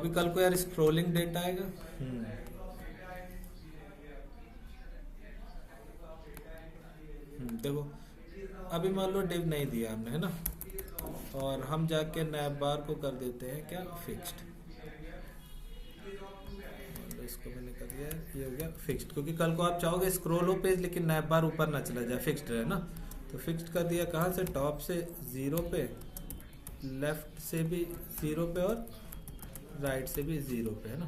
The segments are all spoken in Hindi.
अभी कल को यार स्क्रोलिंग डेटा आएगा। देखो अभी मान लो डिव नहीं दिया हमने, है ना, और हम जाके नैप बार को कर देते हैं क्या, फिक्स्ड। इसको मैंने कर दिया, ये हो गया फिक्स्ड, क्योंकि कल को आप चाहोगे स्क्रॉल हो पेज लेकिन नैप बार ऊपर ना चला जाए, फिक्स्ड रहे ना। तो फिक्स्ड कर दिया, कहाँ से, टॉप से 0 पे, लेफ्ट से भी 0 पे और राइट से भी 0 पे, है ना।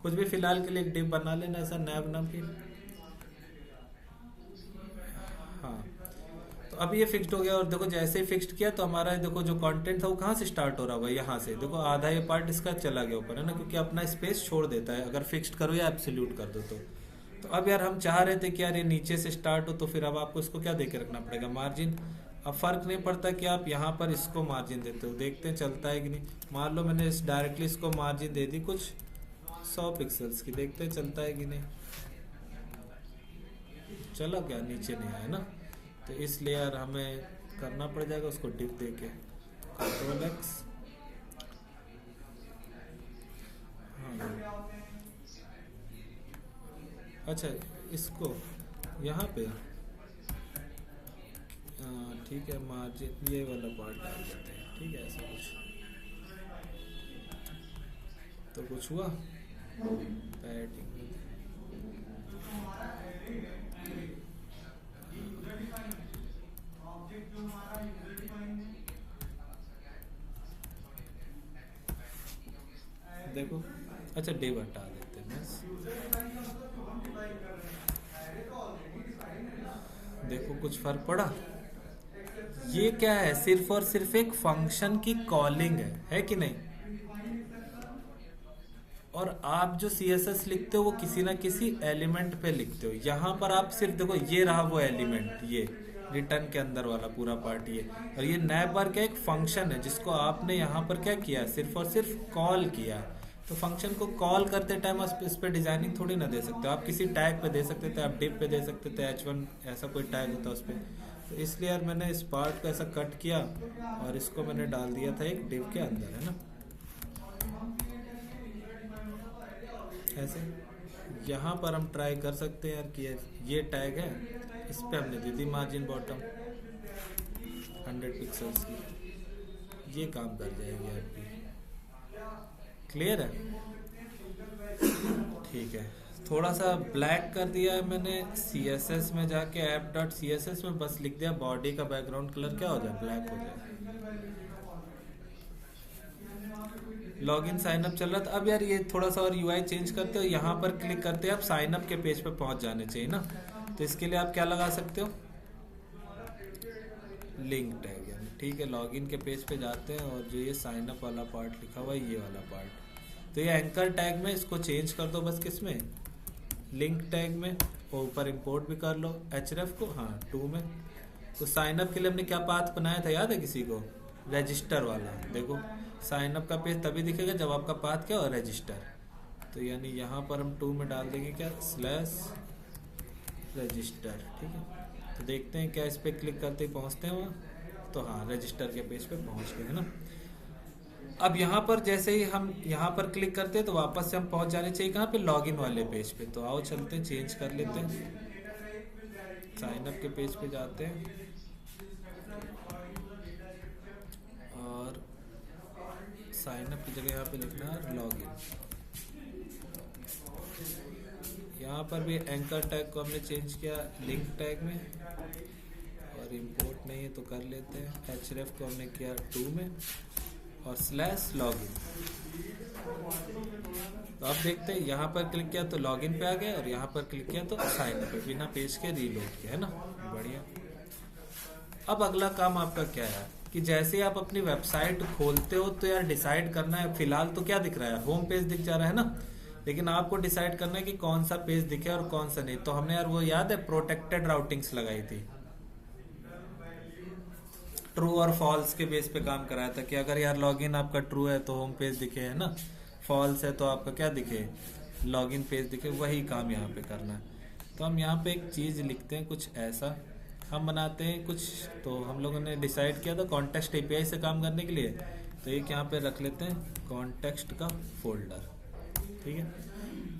कुछ भी फिलहाल के लिए एक डिव बना लेना ऐसा नैप नाम की। हाँ, तो अब ये फिक्स्ड हो गया, और देखो जैसे ही फिक्स्ड किया तो हमारा देखो जो कंटेंट था वो कहाँ से स्टार्ट हो रहा होगा, यहाँ से। देखो आधा ये पार्ट इसका चला गया ऊपर, है ना, क्योंकि अपना स्पेस छोड़ देता है अगर फिक्स्ड करो या एब्सोल्यूट कर दो तो अब यार हम चाह रहे थे कि यार ये नीचे से स्टार्ट हो, तो फिर अब आपको इसको क्या देके रखना पड़ेगा, मार्जिन। अब फर्क नहीं पड़ता कि आप यहाँ पर इसको मार्जिन देते हो, देखते हैं चलता है कि नहीं। मान लो मैंने डायरेक्टली इसको मार्जिन दे दी कुछ 100 पिक्सल्स की, देखते हैं चलता है कि नहीं। चला क्या, नीचे नहीं आया ना, तो इसलिए यार हमें करना पड़ जाएगा उसको डिप दे के, कंट्रोल एक्स। हाँ अच्छा, इसको यहाँ पे ठीक है, मार्जिन ये वाला पार्ट डाल देते हैं, ठीक है, ऐसा कुछ तो कुछ हुआ पैडिंग। देखो अच्छा डिव हटा देते हैं बस। देखो कुछ फर्क पड़ा। ये क्या है, सिर्फ और सिर्फ एक फंक्शन की कॉलिंग है कि नहीं। और आप जो CSS लिखते हो वो किसी ना किसी एलिमेंट पे लिखते हो। यहाँ पर आप सिर्फ देखो, ये रहा वो एलिमेंट, ये रिटर्न के अंदर वाला पूरा पार्ट ये, और ये नैप बार क्या एक फंक्शन है जिसको आपने यहाँ पर क्या किया, सिर्फ और सिर्फ कॉल किया। तो फंक्शन को कॉल करते टाइम आप इस पे डिजाइनिंग थोड़ी ना दे सकते हो, आप किसी टैग पे दे सकते थे, आप डिव पे दे सकते थे, H1 ऐसा कोई टैग होता है उस पर। तो इसलिए यार मैंने इस पार्ट को ऐसा कट किया और इसको मैंने डाल दिया था एक डिव के अंदर, है ना, ऐसे। यहाँ पर हम ट्राई कर सकते हैं यार कि ये टैग है, इस पे हमने दे दी मार्जिन बॉटम 100 पिक्सल्स की, ये काम कर जाएगी आपकी। क्लियर है, ठीक है। थोड़ा सा ब्लैक कर दिया है मैंने, CSS में जाके app.css में बस लिख दिया बॉडी का बैकग्राउंड कलर क्या हो जाए, ब्लैक हो जाए। लॉगिन साइन अप चल रहा था। अब यार ये थोड़ा सा और UI चेंज करते हो, यहाँ पर क्लिक करते हैं, आप साइन अप के पेज पे पहुंच जाने चाहिए ना। तो इसके लिए आप क्या लगा सकते हो, लिंक टैग, यानी ठीक है, लॉगिन के पेज पे जाते हैं और जो ये साइन अप वाला पार्ट लिखा हुआ है ये वाला पार्ट, तो ये एंकर टैग में इसको चेंज कर दो बस, किसमें, लिंक टैग में, और ऊपर इंपोर्ट भी कर लो href को, हाँ 2 में। तो साइन अप के लिए हमने क्या पाथ बनाया था, याद है किसी को, रजिस्टर वाला। देखो साइन अप का पेज तभी दिखेगा जब आपका पाथ क्या हो, रजिस्टर। तो यानी यहाँ पर हम 2 में डाल देंगे क्या, /रजिस्टर, ठीक है। तो देखते हैं क्या इस पे क्लिक करते ही पहुँचते हैं वहाँ, तो हाँ रजिस्टर के पेज पे पहुँच गए, है ना। अब यहाँ पर जैसे ही हम यहाँ पर क्लिक करते हैं तो वापस से हम पहुँच जाने चाहिए कहाँ पे, लॉगिन वाले पेज पे। तो आओ चलते हैं, चेंज कर लेते हैं, साइन अप के पेज पे जाते हैं और साइन अप की जगह यहाँ पे लिखना है लॉगिन। यहाँ पर भी एंकर टैग को हमने चेंज किया लिंक टैग में, और इंपोर्ट नहीं है तो कर लेते हैं, href को हमने किया 2 में और /login। तो आप देखते हैं यहाँ पर क्लिक किया तो लॉगिन पे आ गया, और यहाँ पर क्लिक किया तो साइन अप पे, बिना पेज के रीलोड किया, है ना, बढ़िया। अब अगला काम आपका क्या है कि जैसे ही आप अपनी वेबसाइट खोलते हो तो यार डिसाइड करना है, फिलहाल तो क्या दिख रहा है, होम पेज दिख जा रहा है ना, लेकिन आपको डिसाइड करना है कि कौन सा पेज दिखे और कौन सा नहीं। तो हमने यार वो याद है प्रोटेक्टेड राउटिंग्स लगाई थी, ट्रू और फॉल्स के बेस पे काम कराया था कि अगर यार लॉगिन आपका ट्रू है तो होम पेज दिखे, है ना, फॉल्स है तो आपका क्या दिखे, लॉगिन पेज दिखे। वही काम यहाँ पे करना है। तो हम यहाँ पे एक चीज लिखते हैं, कुछ ऐसा हम बनाते हैं कुछ। तो हम लोगों ने डिसाइड किया था कॉन्टेक्स्ट API से काम करने के लिए तो एक यहाँ पे रख लेते हैं कॉन्टेक्स्ट का फोल्डर। ठीक है,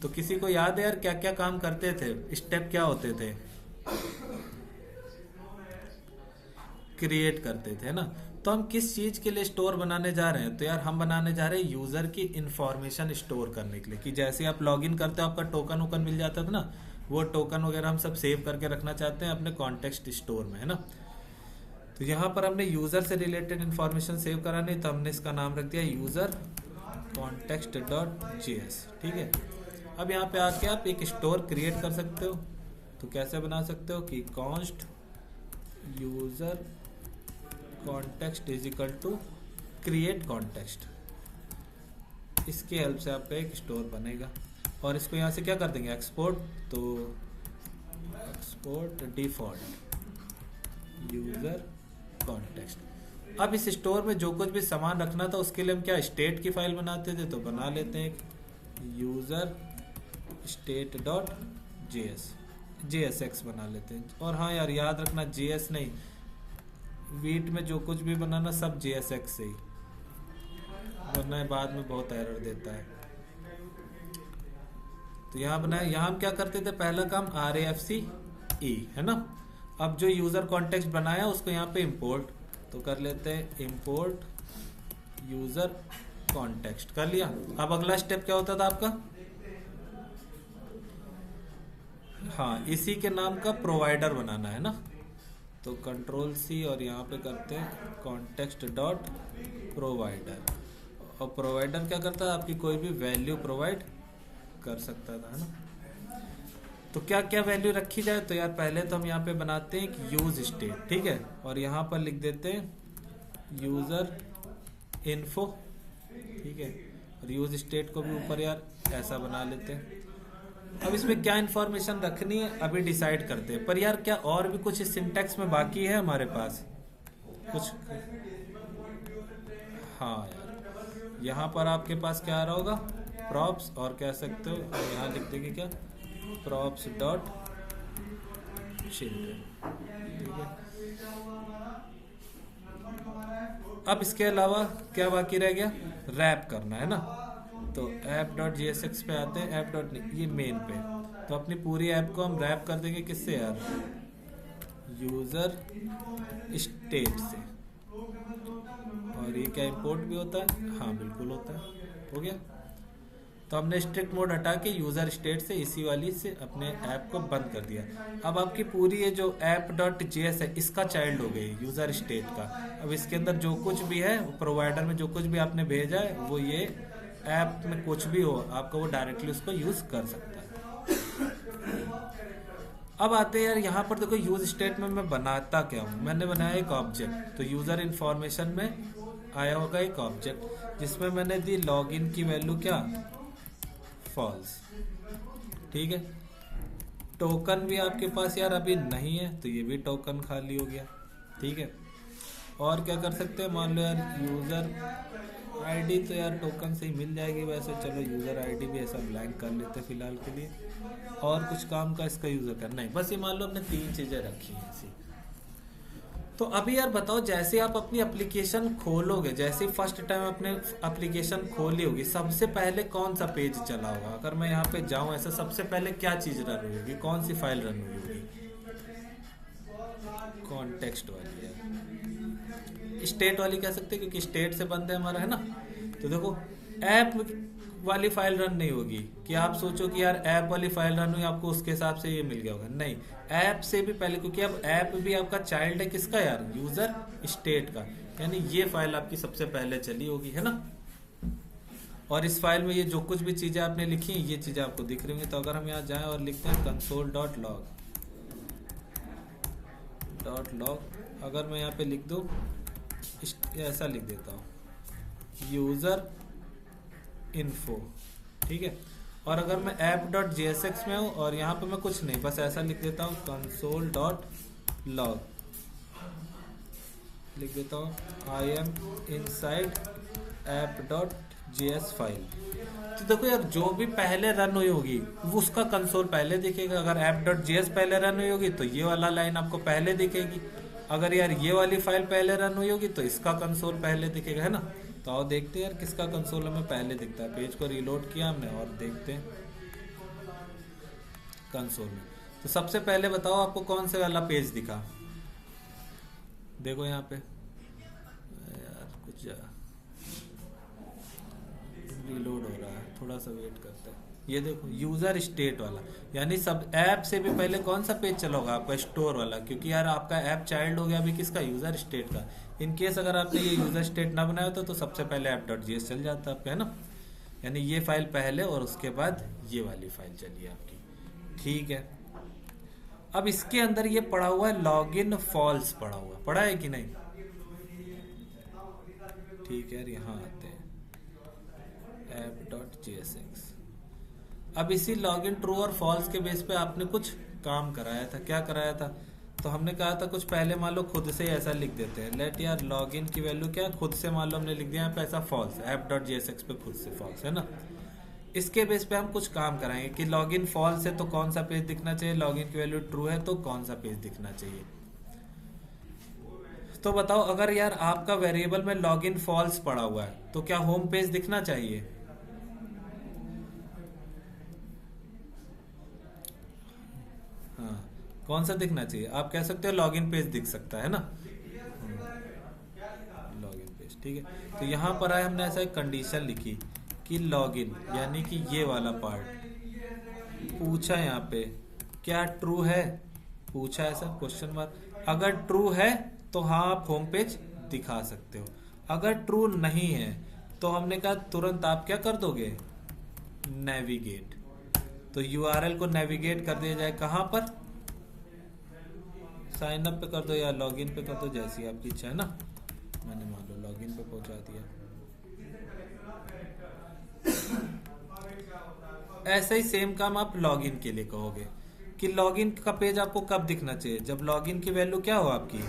तो किसी को याद है यार क्या क्या काम करते थे, स्टेप क्या होते थे? क्रिएट करते थे ना। तो हम किस चीज के लिए स्टोर बनाने जा रहे हैं? तो यार हम बनाने जा रहे हैं यूजर की इंफॉर्मेशन स्टोर करने के लिए, कि जैसे आप लॉगिन करते हो आपका टोकन वोकन मिल जाता था ना, वो टोकन वगैरह हम सब सेव करके रखना चाहते हैं अपने कॉन्टेक्स्ट स्टोर में, है ना। तो यहाँ पर हमने यूजर से रिलेटेड इंफॉर्मेशन सेव करानी, तो हमने इसका नाम रख दिया यूजर कॉन्टेक्स्ट डॉट जेएस। ठीक है, अब यहाँ पे आके आप एक स्टोर क्रिएट कर सकते हो। तो कैसे बना सकते हो कि const user context is equal to create context, इसकी हेल्प से आपका एक स्टोर बनेगा। और इसको यहाँ से क्या कर देंगे, एक्सपोर्ट। तो एक्सपोर्ट डिफॉल्ट यूजर कॉन्टेक्स्ट। अब इस स्टोर में जो कुछ भी सामान रखना था उसके लिए हम क्या स्टेट की फाइल बनाते थे, तो बना लेते हैं एक user state dot JS, JSX बना लेते हैं। और हाँ यार याद रखना JS नहीं, वीट में जो कुछ भी बनाना सब JSX से ही, वरना बाद में बहुत एरर देता है। तो यहाँ बनाया, यहाँ हम क्या करते थे, पहला काम RAFC E है ना। अब जो यूजर कॉन्टेक्स्ट बनाया उसको यहाँ पे इंपोर्ट, तो कर लेते हैं इंपोर्ट यूजर कॉन्टेक्स्ट, कर लिया। अब अगला स्टेप क्या होता था आपका, हाँ इसी के नाम का प्रोवाइडर बनाना है ना। तो कंट्रोल C और यहाँ पे करते हैं कॉन्टेक्स्ट डॉट प्रोवाइडर। और प्रोवाइडर क्या करता है, आपकी कोई भी वैल्यू प्रोवाइड कर सकता था, है ना। तो क्या क्या वैल्यू रखी जाए, तो यार पहले तो हम यहाँ पे बनाते हैं कि यूज स्टेट। ठीक है, और यहाँ पर लिख देते हैं यूजर इन्फो। ठीक है, और यूज स्टेट को भी ऊपर यार ऐसा बना लेते हैं। अब इसमें क्या इंफॉर्मेशन रखनी है अभी डिसाइड करते हैं। पर यार क्या और भी कुछ इस सिंटैक्स में बाकी है हमारे पास कुछ? हाँ यार, यहाँ पर आपके पास क्या आ रहा होगा, प्रॉप्स, और कह सकते हो यहाँ लिख देंगे क्या, प्रॉप्स डॉट चिल्ड्रन। ठीक है, अब इसके अलावा क्या बाकी रह गया, रैप करना है ना। तो ऐप डॉट JSX पे आते हैं, ऐप डॉट ये मेन पे। तो अपनी पूरी ऐप को हम रैप कर देंगे किससे यार, यूजर स्टेट से। और ये क्या इंपोर्ट भी होता है, हाँ बिल्कुल होता है, हो गया। तो हमने स्ट्रिक्ट मोड हटा के यूजर स्टेट से इसी वाली से अपने ऐप को बंद कर दिया। अब आपकी पूरी ये जो ऐप डॉट जेएस है इसका चाइल्ड हो गई यूजर स्टेट का। अब इसके अंदर जो कुछ भी है प्रोवाइडर में जो कुछ भी आपने भेजा है वो ये ऐप में कुछ भी हो आपका वो डायरेक्टली उसको यूज कर सकता है। अब आते हैं यार यहाँ पर देखो यूज स्टेट में मैं बनाता क्या हूँ, मैंने बनाया एक ऑब्जेक्ट। तो यूजर इंफॉर्मेशन में आया होगा एक ऑब्जेक्ट जिसमें मैंने दी लॉगिन की वैल्यू क्या, फॉल्स। ठीक है, टोकन भी आपके पास यार अभी नहीं है तो ये भी टोकन खाली हो गया। ठीक है, और क्या कर सकते हैं, मान लो यार यूजर आईडी तो यार टोकन से ही मिल जाएगी वैसे, चलो यूजर आईडी भी ऐसा ब्लैंक कर लेते फिलहाल के लिए। और कुछ काम का इसका यूजर करना है, बस ये मान लो हमने 3 चीजें रखी हैं ऐसी। तो अभी यार बताओ, जैसे आप अपनी एप्लीकेशन खोलोगे, जैसे फर्स्ट टाइम अपने एप्लीकेशन खोली होगी, सबसे पहले कौन सा पेज चला होगा? अगर मैं यहाँ पे जाऊं ऐसा, सबसे पहले क्या चीज रन हुई होगी, कौन सी फाइल रन हुई होगी? कॉन्टेक्स्ट वाली है, स्टेट वाली कह सकते हैं क्योंकि स्टेट से बंद है हमारा, है ना। तो देखो ऐप वाली फाइल रन नहीं होगी कि आप सोचो कि यार ऐप वाली फाइल रन हुई आपको उसके हिसाब से ये मिल गया होगा, नहीं, ऐप से भी पहले, क्योंकि अब ऐप भी आपका चाइल्ड है किसका यार, यूजर स्टेट का, यानी ये फाइल आपकी सबसे पहले चली होगी, है ना। और इस फाइल में ये जो कुछ भी चीजें आपने लिखी ये चीजें आपको दिख रही होंगी। तो अगर हम यहाँ जाएं और लिखते हैं कंसोल डॉट लॉग, अगर मैं यहाँ पे लिख दूं ऐसा लिख देता हूँ यूजर इन्फो, ठीक है। और अगर मैं ऐप डॉट JSX में हूँ और यहाँ पे मैं कुछ नहीं, बस ऐसा लिख देता हूँ कंसोल डॉट लॉग, लिख देता हूँ I am inside app dot JS file. तो देखो यार जो भी पहले रन हुई होगी वो उसका कंसोल पहले दिखेगा। अगर ऐप डॉट JS पहले रन हुई होगी तो ये वाला लाइन आपको पहले दिखेगी। अगर यार ये वाली फाइल पहले रन हुई होगी तो इसका कंसोल पहले दिखेगा, है ना। तो आओ देखते हैं यार किसका कंसोल हमें पहले दिखता है। पेज को रीलोड किया हमने और देखते हैं कंसोल में। तो सबसे पहले बताओ आपको कौन से वाला पेज दिखा। देखो यहाँ पे यार कुछ रीलोड हो रहा है, थोड़ा सा वेट करते हैं। ये देखो यूजर स्टेट वाला, यानी सब ऐप से भी पहले कौन सा पेज चला होगा आपका, स्टोर वाला, क्योंकि यार आपका ऐप चाइल्ड हो गया अभी किसका, यूजर स्टेट का। इन केस अगर आपने ये यूजर स्टेट ना बनाया होता तो सबसे पहले app.js चल जाता आपका, है ना। यानी ये फाइल पहले और उसके बाद ये वाली फाइल चली आपकी, ठीक है। अब इसके अंदर ये पड़ा हुआ है लॉगिन फॉल्स पड़ा हुआ, पड़ा है कि नहीं, ठीक है। यहाँ आते हैं app.jsx। अब इसी लॉगिन ट्रू और फॉल्स के बेस पे आपने कुछ काम कराया था। क्या कराया था, तो हमने कहा था कुछ पहले मान लो खुद से ऐसा लिख देते हैं, लेट यार लॉगिन की वैल्यू क्या, खुद से मान लो हमने लिख दिया यहाँ पे ऐसा फॉल्स, app.jsx पे खुद से फॉल्स, है ना। इसके बेस पे हम कुछ काम कराएंगे कि लॉगिन फॉल्स है तो कौन सा पेज दिखना चाहिए, लॉगिन की वैल्यू ट्रू है तो कौन सा पेज दिखना चाहिए। तो बताओ अगर यार आपका वेरिएबल में लॉगिन फॉल्स पड़ा हुआ है तो क्या होम पेज दिखना चाहिए, हाँ कौन सा दिखना चाहिए, आप कह सकते हो लॉगिन पेज दिख सकता है ना, लॉगिन पेज, ठीक है। तो यहाँ पर आए हमने ऐसा एक कंडीशन लिखी कि लॉगिन यानी कि ये वाला पार्ट पूछा, यहाँ पे क्या ट्रू है, पूछा ऐसा क्वेश्चन मार्क, अगर ट्रू है तो हाँ आप होम पेज दिखा सकते हो, अगर ट्रू नहीं है तो हमने कहा तुरंत आप क्या कर दोगे, नेविगेट। तो यूआरएल को नेविगेट कर दिया जाए कहाँ पर, साइन अप पे कर दो या लॉगिन पे कर दो, जैसी आपकी इच्छा है ना। मैंने मान लो लॉगिन पे पहुंचा दिया। ऐसा ही सेम काम आप लॉगिन के लिए कहोगे कि लॉगिन का पेज आपको कब दिखना चाहिए, जब लॉगिन की वैल्यू क्या हो आपकी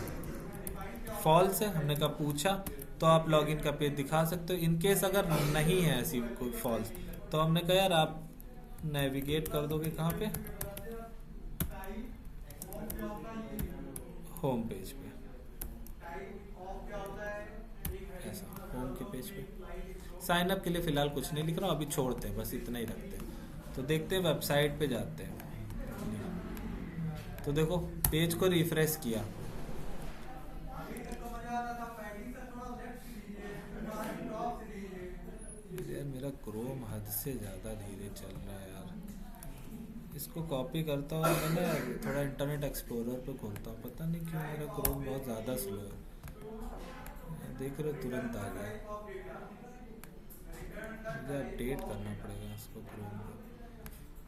फॉल्स है, हमने कहा पूछा, तो आप लॉगिन का पेज दिखा सकते हो। इनकेस अगर नहीं है ऐसी कोई फॉल्स तो हमने कहा यार आप नेविगेट कर दोगे कहाँ पे, होम पेज पे, ऐसा होम के पेज पे। साइन अप के लिए फिलहाल कुछ नहीं लिख रहा हूँ, अभी छोड़ते हैं, बस इतना ही रखते हैं। तो देखते हैं वेबसाइट पे जाते हैं। तो देखो पेज को रिफ्रेश किया, यार मेरा क्रोम हद से ज़्यादा धीरे चल रहा है यार। इसको कॉपी करता हूँ मैंने, थोड़ा इंटरनेट एक्सप्लोरर पे खोलता हूँ, पता नहीं क्यों मेरा क्रोम बहुत ज़्यादा स्लो है। देख रहे हो तुरंत आ गया, मुझे अपडेट करना पड़ेगा इसको क्रोम को।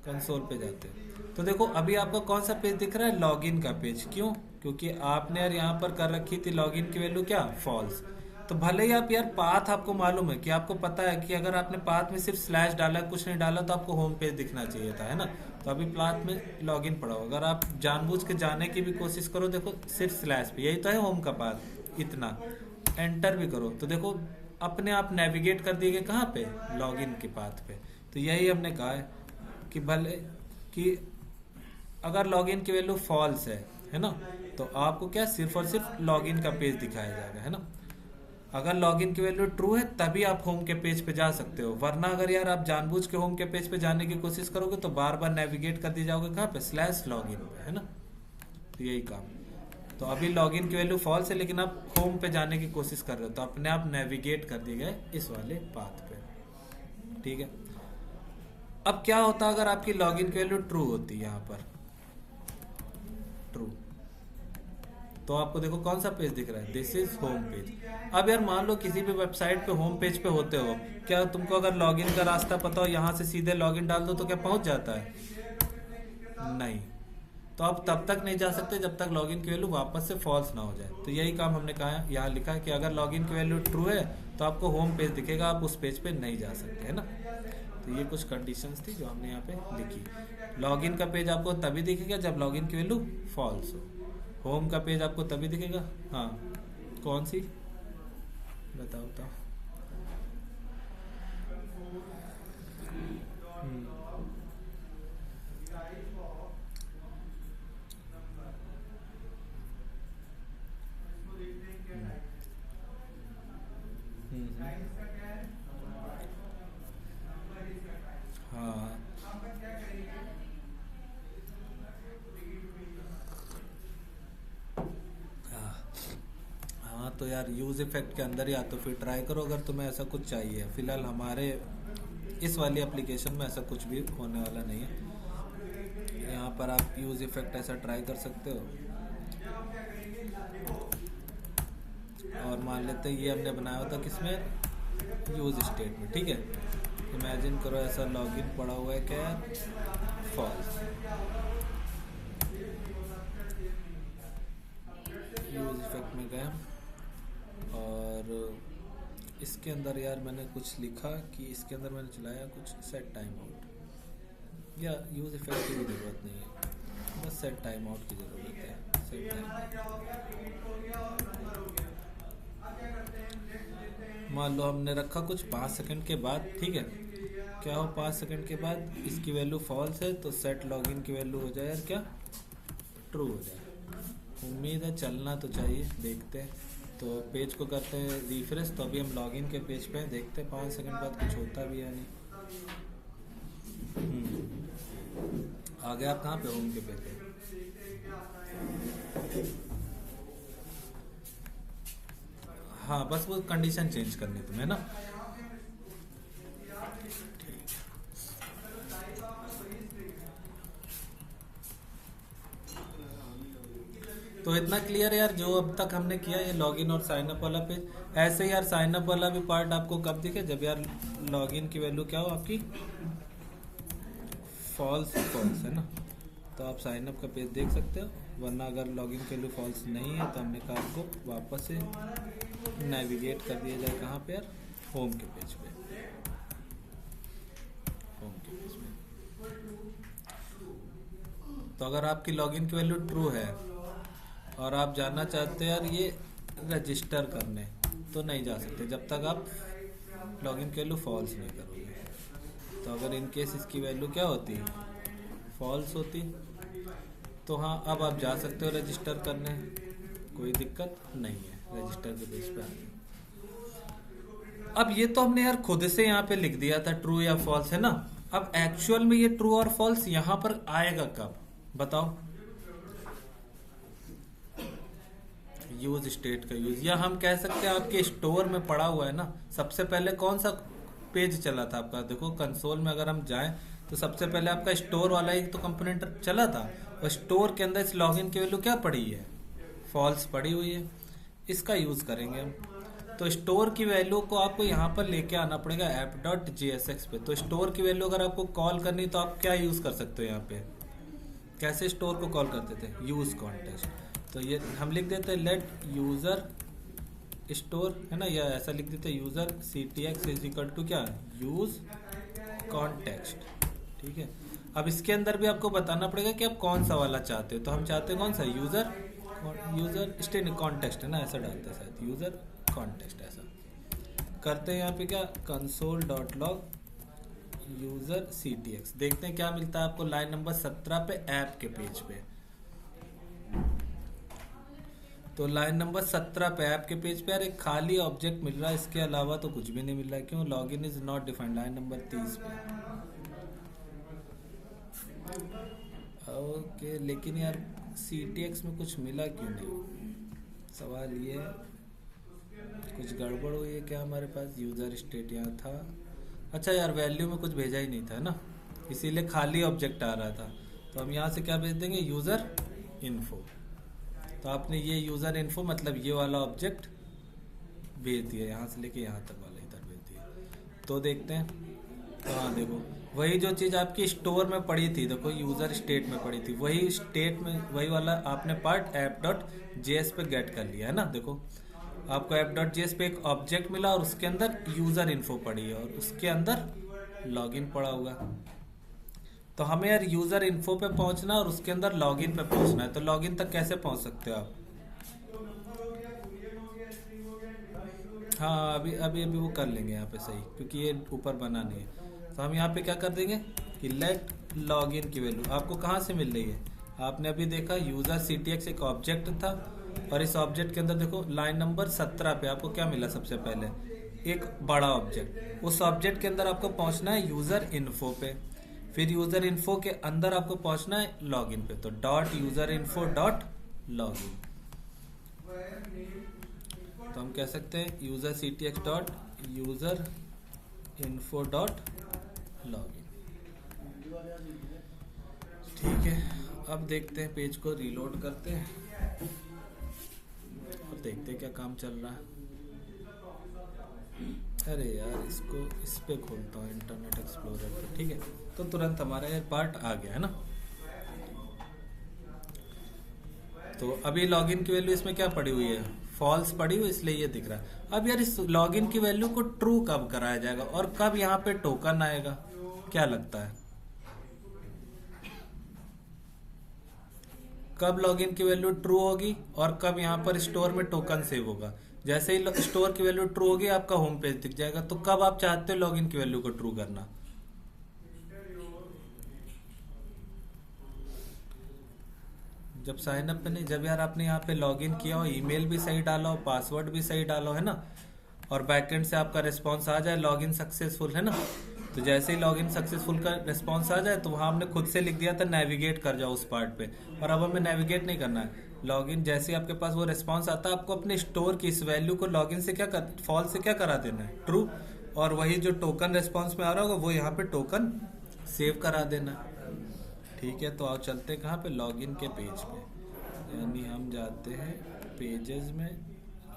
कंसोल पे जाते हैं तो देखो अभी आपका कौन सा पेज दिख रहा है, लॉगिन का पेज। क्यों, क्योंकि आपने यार यहाँ पर कर रखी थी लॉगिन की वैल्यू क्या, फॉल्स। तो भले ही आप यार पाथ आपको मालूम है कि आपको पता है कि अगर आपने पाथ में सिर्फ स्लैश डाला कुछ नहीं डाला तो आपको होम पेज दिखना चाहिए था, है ना। तो अभी पाथ में लॉगिन पड़ा हो, अगर आप जानबूझ के जाने की भी कोशिश करो, देखो सिर्फ स्लैश पे, यही तो है होम का पाथ, इतना एंटर भी करो तो देखो अपने आप नेविगेट कर दिए गए कहाँ पे, लॉगिन के पाथ पे। तो यही हमने कहा है कि भले कि अगर लॉगिन की वैल्यू फॉल्स है ना, तो आपको क्या सिर्फ और सिर्फ लॉगिन का पेज दिखाया जाएगा, है ना। अगर लॉगिन की वैल्यू ट्रू है तभी आप होम के पेज पे जा सकते हो, वरना अगर यार आप जानबूझ के होम के पेज पे जाने की कोशिश करोगे तो बार बार नेविगेट कर दिए जाओगे कहाँ पे, स्लैश लॉगिन पे, है ना। तो यही काम। तो अभी लॉगिन की वैल्यू फॉल्स है लेकिन आप होम पे जाने की कोशिश कर रहे हो तो अपने आप नेविगेट कर दिए गए इस वाले पाथ पे, ठीक है। अब क्या होता अगर आपकी लॉगिन की वैल्यू ट्रू होती, यहाँ पर ट्रू, तो आपको देखो कौन सा पेज दिख रहा है, दिस इज होम पेज। अब यार मान लो किसी भी वेबसाइट पे होम पेज पे होते हो, क्या तुमको अगर लॉगिन का रास्ता पता हो, यहाँ से सीधे लॉगिन डाल दो तो क्या पहुंच जाता है, नहीं। तो आप तब तक नहीं जा सकते जब तक लॉगिन की वैल्यू वापस से फॉल्स ना हो जाए। तो यही काम हमने कहा है, यहाँ लिखा है कि अगर लॉगिन की वैल्यू ट्रू है तो आपको होम पेज दिखेगा, आप उस पेज पे नहीं जा सकते, है ना। तो ये कुछ कंडीशंस थी जो हमने यहाँ पे लिखी। लॉगिन का पेज आपको तभी दिखेगा जब लॉगिन की वैल्यू फॉल्स हो, होम का पेज आपको तभी दिखेगा, हाँ कौन सी बताओ तो। तो यार यूज इफेक्ट के अंदर या तो फिर ट्राई करो अगर तुम्हें ऐसा कुछ चाहिए। फिलहाल हमारे इस वाली एप्लीकेशन में ऐसा कुछ भी होने वाला नहीं है। यहाँ पर आप यूज इफेक्ट ऐसा ट्राई कर सकते हो। और मान लेते हैं ये हमने बनाया होता किसमें, यूज स्टेट में, ठीक है। इमेजिन करो ऐसा लॉगिन पड़ा हुआ है क्या, फॉल्स। यूज इफेक्ट में गए और इसके अंदर यार मैंने कुछ लिखा कि इसके अंदर मैंने चलाया कुछ सेट टाइम आउट, या यूज इफेक्ट की भी ज़रूरत नहीं है, बस सेट टाइम आउट की ज़रूरत है। सेट टाइम, मान लो हमने रखा कुछ 5 सेकंड के बाद, ठीक है। क्या हो 5 सेकंड के बाद इसकी वैल्यू फॉल्स है तो सेट लॉगिन की वैल्यू हो जाए यार क्या, ट्रू हो जाए। उम्मीद है चलना तो चाहिए, देखते हैं। तो पेज को करते हैं रिफ्रेश, तो अभी हम लॉगिन के पेज पे हैं, देखते हैं 5 सेकंड बाद कुछ होता भी है नहीं। आ गया आप कहाँ पे, होम के पेज पे। हाँ बस वो कंडीशन चेंज करनी तुम्हें ना। तो इतना क्लियर यार जो अब तक हमने किया, ये लॉगिन और साइन अप वाला पेज। ऐसे यार साइन अप वाला भी पार्ट आपको कब दिखे, जब यार लॉगिन की वैल्यू क्या हो आपकी, फॉल्स है ना, तो आप साइन अप का पेज देख सकते हो। वरना अगर लॉगिन की वैल्यू फॉल्स नहीं है तो हमने कहा आपको वापस से नेविगेट कर दिया जाए कहाँ पे यार, होम के पेज पे। होम के पेज पे तो अगर आपकी लॉगिन की वैल्यू ट्रू है और आप जाना चाहते हैं यार ये रजिस्टर करने, तो नहीं जा सकते जब तक आप लॉगिन की वैल्यू फॉल्स नहीं करोगे। तो अगर इन केस इसकी वैल्यू क्या होती, फॉल्स होती, तो हाँ अब आप जा सकते हो रजिस्टर करने, कोई दिक्कत नहीं है, रजिस्टर के पेज पे आके। अब ये तो हमने यार खुद से यहाँ पे लिख दिया था ट्रू या फॉल्स, है ना। अब एक्चुअल में ये ट्रू और फॉल्स यहाँ पर आएगा कब, बताओ। यूज स्टेट का यूज, या हम कह सकते हैं आपके स्टोर में पड़ा हुआ है ना। सबसे पहले कौन सा पेज चला था आपका, देखो कंसोल में अगर हम जाएं तो सबसे पहले आपका स्टोर वाला एक तो कंपोनेंट चला था, और स्टोर के अंदर इस लॉगिन की वैल्यू क्या पड़ी है, फॉल्स पड़ी हुई है। इसका यूज करेंगे हम। तो स्टोर की वैल्यू को आपको यहाँ पर लेके आना पड़ेगा app.jsx पे। तो स्टोर की वैल्यू अगर आपको कॉल करनी तो आप क्या यूज कर सकते हो यहाँ पे, कैसे स्टोर को कॉल करते थे, यूज कॉन्टेक्स्ट। तो ये हम लिख देते हैं लेट यूजर स्टोर, है ना, या ऐसा लिख देते हैं user ctx is equal to क्या, यूज कॉन्टेक्स्ट, ठीक है। अब इसके अंदर भी आपको बताना पड़ेगा कि आप कौन सा वाला चाहते हो। तो हम चाहते हैं कौन सा, यूजर स्टेट कॉन्टेक्स्ट, है ना, ऐसा डालते हैं शायद, यूजर कॉन्टेक्स्ट ऐसा करते हैं। यहाँ पे क्या, console.log यूजर ctx, देखते हैं क्या मिलता है आपको लाइन नंबर 17 पे ऐप के पेज पे। तो लाइन नंबर 17 पे ऐप के पेज पे यार एक खाली ऑब्जेक्ट मिल रहा है, इसके अलावा तो कुछ भी नहीं मिल रहा है। क्यों, login is not defined, line number 30 पे। ओके, लेकिन यार ctx में कुछ मिला क्यों नहीं, सवाल ये है, कुछ गड़बड़ हुई है क्या हमारे पास। यूजर स्टेट यहाँ था, अच्छा यार वैल्यू में कुछ भेजा ही नहीं था ना, इसीलिए खाली ऑब्जेक्ट आ रहा था। तो हम यहाँ से क्या भेज देंगे, यूजर इन्फो। तो आपने ये यूजर इन्फो मतलब ये वाला ऑब्जेक्ट भेज दिया, यहाँ से लेके यहाँ तक वाला इधर भेज दिया। तो देखते हैं, तो हाँ देखो वही जो चीज़ आपकी स्टोर में पड़ी थी, देखो यूजर स्टेट में पड़ी थी, वही स्टेट में वही वाला आपने पार्ट app.js पे गेट कर लिया है ना। देखो आपको app.js पे एक ऑब्जेक्ट मिला और उसके अंदर यूजर इन्फो पड़ी है और उसके अंदर लॉगिन पड़ा होगा। तो हमें यार यूजर इन्फो पे पहुंचना और उसके अंदर लॉगिन पे पहुंचना है। तो लॉगिन तक कैसे पहुंच सकते हो आप, हाँ अभी वो कर लेंगे यहाँ पे सही, क्योंकि ये ऊपर बना नहीं है। तो हम यहाँ पे क्या कर देंगे कि लेट लॉगिन की वैल्यू आपको कहाँ से मिल रही है, आपने अभी देखा यूजर ctx एक ऑब्जेक्ट था, और इस ऑब्जेक्ट के अंदर देखो लाइन नंबर 17 पे आपको क्या मिला, सबसे पहले एक बड़ा ऑब्जेक्ट। उस ऑब्जेक्ट के अंदर आपको पहुंचना है यूजर इन्फो पे, फिर यूजर इन्फो के अंदर आपको पहुंचना है लॉगिन पे। तो dot user info dot login, तो हम कह सकते हैं user ctx dot user info dot login. ठीक है, अब देखते हैं, पेज को रीलोड करते हैं और देखते हैं क्या काम चल रहा है। अरे यार, इसको इस पे खोलता हूँ इंटरनेट एक्सप्लोरर पे। ठीक है, तो तुरंत हमारा ये पार्ट आ गया है ना। तो अभी लॉगिन की वैल्यू इसमें क्या पड़ी हुई है, फॉल्स पड़ी हुई, इसलिए ये दिख रहा है। अब यार इस लॉगिन की वैल्यू को ट्रू कब कराया जाएगा और कब यहाँ पे टोकन आएगा, क्या लगता है? कब लॉगिन की वैल्यू ट्रू होगी और कब यहाँ पर स्टोर में टोकन सेव होगा? जैसे ही स्टोर की वैल्यू ट्रू होगी आपका होम पेज दिख जाएगा। तो कब आप चाहते हो लॉगिन की वैल्यू को ट्रू करना? जब साइन अप पे नहीं, जब यार आपने यहाँ पे लॉगिन किया हो, ईमेल भी सही डाला हो, पासवर्ड भी सही डाला हो, है ना, और बैकएंड से आपका रिस्पांस आ जाए लॉगिन सक्सेसफुल, है ना। तो जैसे ही लॉगिन सक्सेसफुल का रिस्पांस आ जाए तो वहां हमने खुद से लिख दिया था नेविगेट कर जाओ उस पार्ट पे, और अब हमें नेविगेट नहीं करना है। लॉगिन जैसे ही आपके पास वो रिस्पांस आता है, आपको अपने स्टोर की इस वैल्यू को लॉगिन से क्या कर, फॉल्स से क्या करा देना है, ट्रू, और वही जो टोकन रिस्पांस में आ रहा होगा वो यहाँ पे टोकन सेव करा देना। ठीक है, तो आओ चलते हैं कहाँ पे, लॉगिन के पेज पे, यानी हम जाते हैं पेजेस में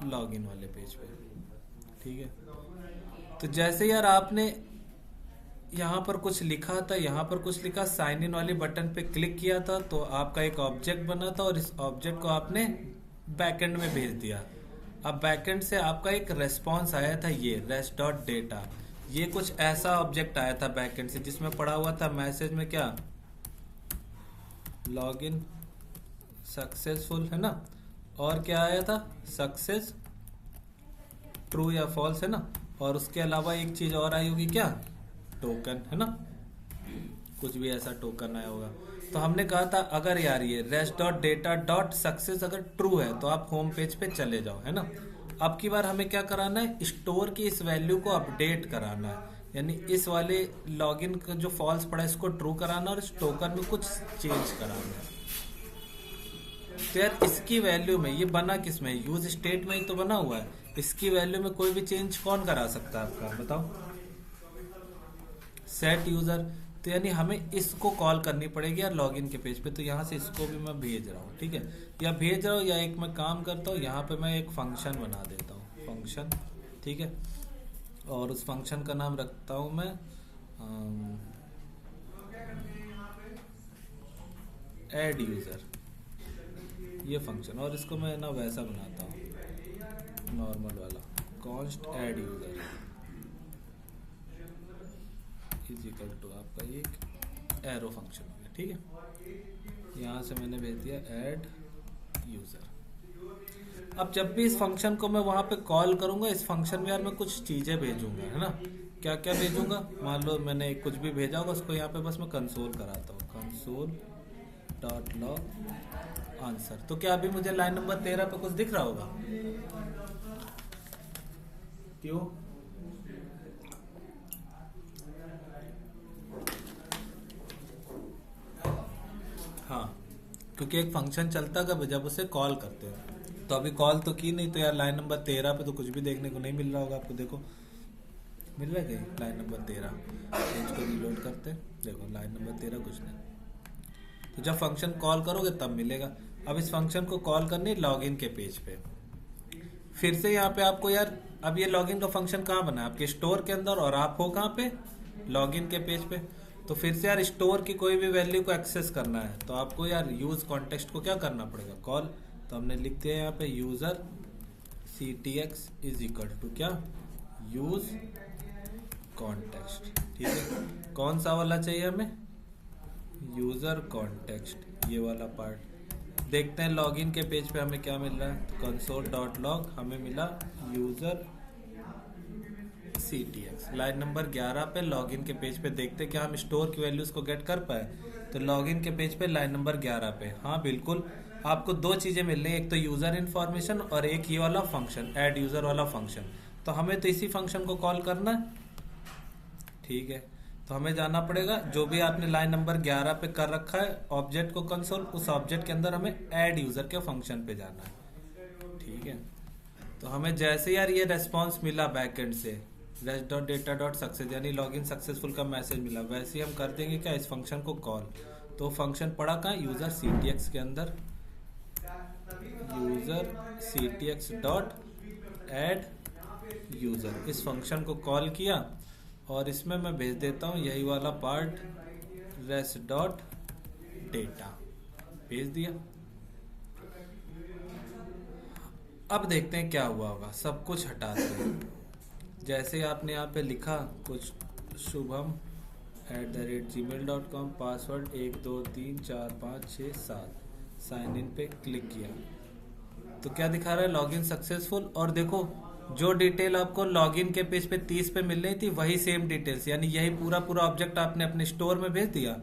लॉगिन वाले पेज पे। ठीक है, तो जैसे यार आपने यहाँ पर कुछ लिखा था, यहाँ पर कुछ लिखा, साइन इन वाले बटन पे क्लिक किया था तो आपका एक ऑब्जेक्ट बना था और इस ऑब्जेक्ट को आपने बैकएंड में भेज दिया। अब बैकएंड से आपका एक रेस्पॉन्स आया था, ये रेस्ट डॉट डेटा, ये कुछ ऐसा ऑब्जेक्ट आया था बैकएंड से जिसमें पड़ा हुआ था मैसेज में क्या, लॉगिन सक्सेसफुल, है ना, और क्या आया था, सक्सेस ट्रू या फॉल्स, है ना, और उसके अलावा एक चीज और आई होगी, क्या, टोकन, है ना, कुछ भी ऐसा टोकन आया होगा। तो हमने कहा था अगर यार ये rest dot data dot success अगर ट्रू है तो आप होम पेज पे चले जाओ, है ना। अब की बार हमें क्या कराना है, स्टोर की इस वैल्यू को अपडेट कराना है, यानी इस वाले लॉगिन का जो फॉल्स पड़ा है इसको ट्रू कराना और इस टोकन में कुछ चेंज कराना है। तो यार इसकी वैल्यू में, ये बना किस में, यूज स्टेट में ही तो बना हुआ है, इसकी वैल्यू में कोई भी चेंज कौन करा सकता है आपका, बताओ, सेट यूजर। तो यानी हमें इसको कॉल करनी पड़ेगी यार लॉगिन के पेज पे। तो यहाँ से इसको भी मैं भेज रहा हूँ, ठीक है, या भेज रहा हूँ, या एक मैं काम करता हूँ, यहाँ पे मैं एक फंक्शन बना देता हूँ, फंक्शन, ठीक है, और उस फंक्शन का नाम रखता हूँ मैं ऐड यूजर, ये फंक्शन, और इसको मैं ना वैसा बनाता हूँ नॉर्मल वाला, const add user is equal to आपका ये एरो फंक्शन हो गया। ठीक है, यहाँ से मैंने भेज दिया ऐड यूजर। अब जब भी इस फंक्शन को मैं वहां पे कॉल करूंगा, इस फंक्शन में यार मैं कुछ चीजें भेजूंगा, है ना, क्या क्या भेजूंगा, मान लो मैंने कुछ भी भेजा होगा, उसको यहाँ पे बस मैं कंसोल कराता हूँ, कंसोल डॉट लॉग आंसर। तो क्या अभी मुझे लाइन नंबर 13 पे कुछ दिख रहा होगा, क्यों, हाँ, क्योंकि एक फंक्शन चलता कब जब उसे कॉल करते हैं। तो अभी कॉल तो की नहीं, तो यार लाइन नंबर 13 पे तो कुछ भी देखने को नहीं मिल रहा होगा आपको। देखो मिल रहा है कहीं लाइन नंबर 13, पेज को रीलोड करते हैं, देखो लाइन नंबर 13 कुछ नहीं। तो जब फंक्शन कॉल करोगे तब मिलेगा। अब इस फंक्शन को कॉल करनी लॉगिन के पेज पे, फिर से यहाँ पे आपको यार, अब ये लॉगिन का फंक्शन कहाँ बना है, आपके स्टोर के अंदर, और आप हो कहाँ पे, लॉगिन के पेज पे। तो फिर से यार स्टोर की कोई भी वैल्यू को एक्सेस करना है तो आपको यार यूज कॉन्टेक्स्ट को क्या करना पड़ेगा, कॉल। तो हमने लिख दिया यहाँ पे user ctx is equal to क्या, यूज कॉन्टेक्स्ट। ठीक है, कौन सा वाला चाहिए हमें, यूजर कॉन्टेक्स्ट, ये वाला पार्ट। देखते हैं लॉगिन के पेज पे हमें क्या मिल रहा है। तो कंसोल डॉट लॉग हमें मिला यूजर ctx। लाइन नंबर 11 पे लॉगिन के पेज पे देखते क्या हम स्टोर की वैल्यूज को गेट कर पाए। तो लॉगिन के पेज पे लाइन नंबर 11 पे, हाँ बिल्कुल, आपको दो चीजें मिल रही है, एक तो यूजर इन्फॉर्मेशन और एक ये वाला फंक्शन ऐड यूजर वाला फंक्शन। तो हमें तो इसी फंक्शन को कॉल करना है। ठीक है, तो हमें जाना पड़ेगा, जो भी आपने लाइन नंबर 11 पे कर रखा है ऑब्जेक्ट को कंसोल, उस ऑब्जेक्ट के अंदर हमें ऐड यूजर के फंक्शन पे जाना है। ठीक है, तो हमें जैसे यार ये रेस्पॉन्स मिला बैकएंड से rest.data.success यानी लॉगिन सक्सेसफुल का मैसेज मिला, वैसे ही हम कर देंगे क्या, इस फंक्शन को कॉल। तो फंक्शन पड़ा कहाँ, यूजर ctx के अंदर, user ctx dot add user, इस फंक्शन को कॉल किया और इसमें मैं भेज देता हूँ यही वाला पार्ट rest.data, भेज दिया। अब देखते हैं क्या हुआ होगा, सब कुछ हटाते हैं। जैसे आपने यहाँ पे लिखा कुछ shubham@gmail.com, पासवर्ड 123456 साइन इन पे क्लिक किया तो क्या दिखा रहा है, लॉगिन सक्सेसफुल। और देखो जो डिटेल आपको लॉगिन के पेज पे 30 पे मिल रही थी वही सेम डिटेल्स, यानी यही पूरा पूरा ऑब्जेक्ट आपने अपने स्टोर में भेज दिया।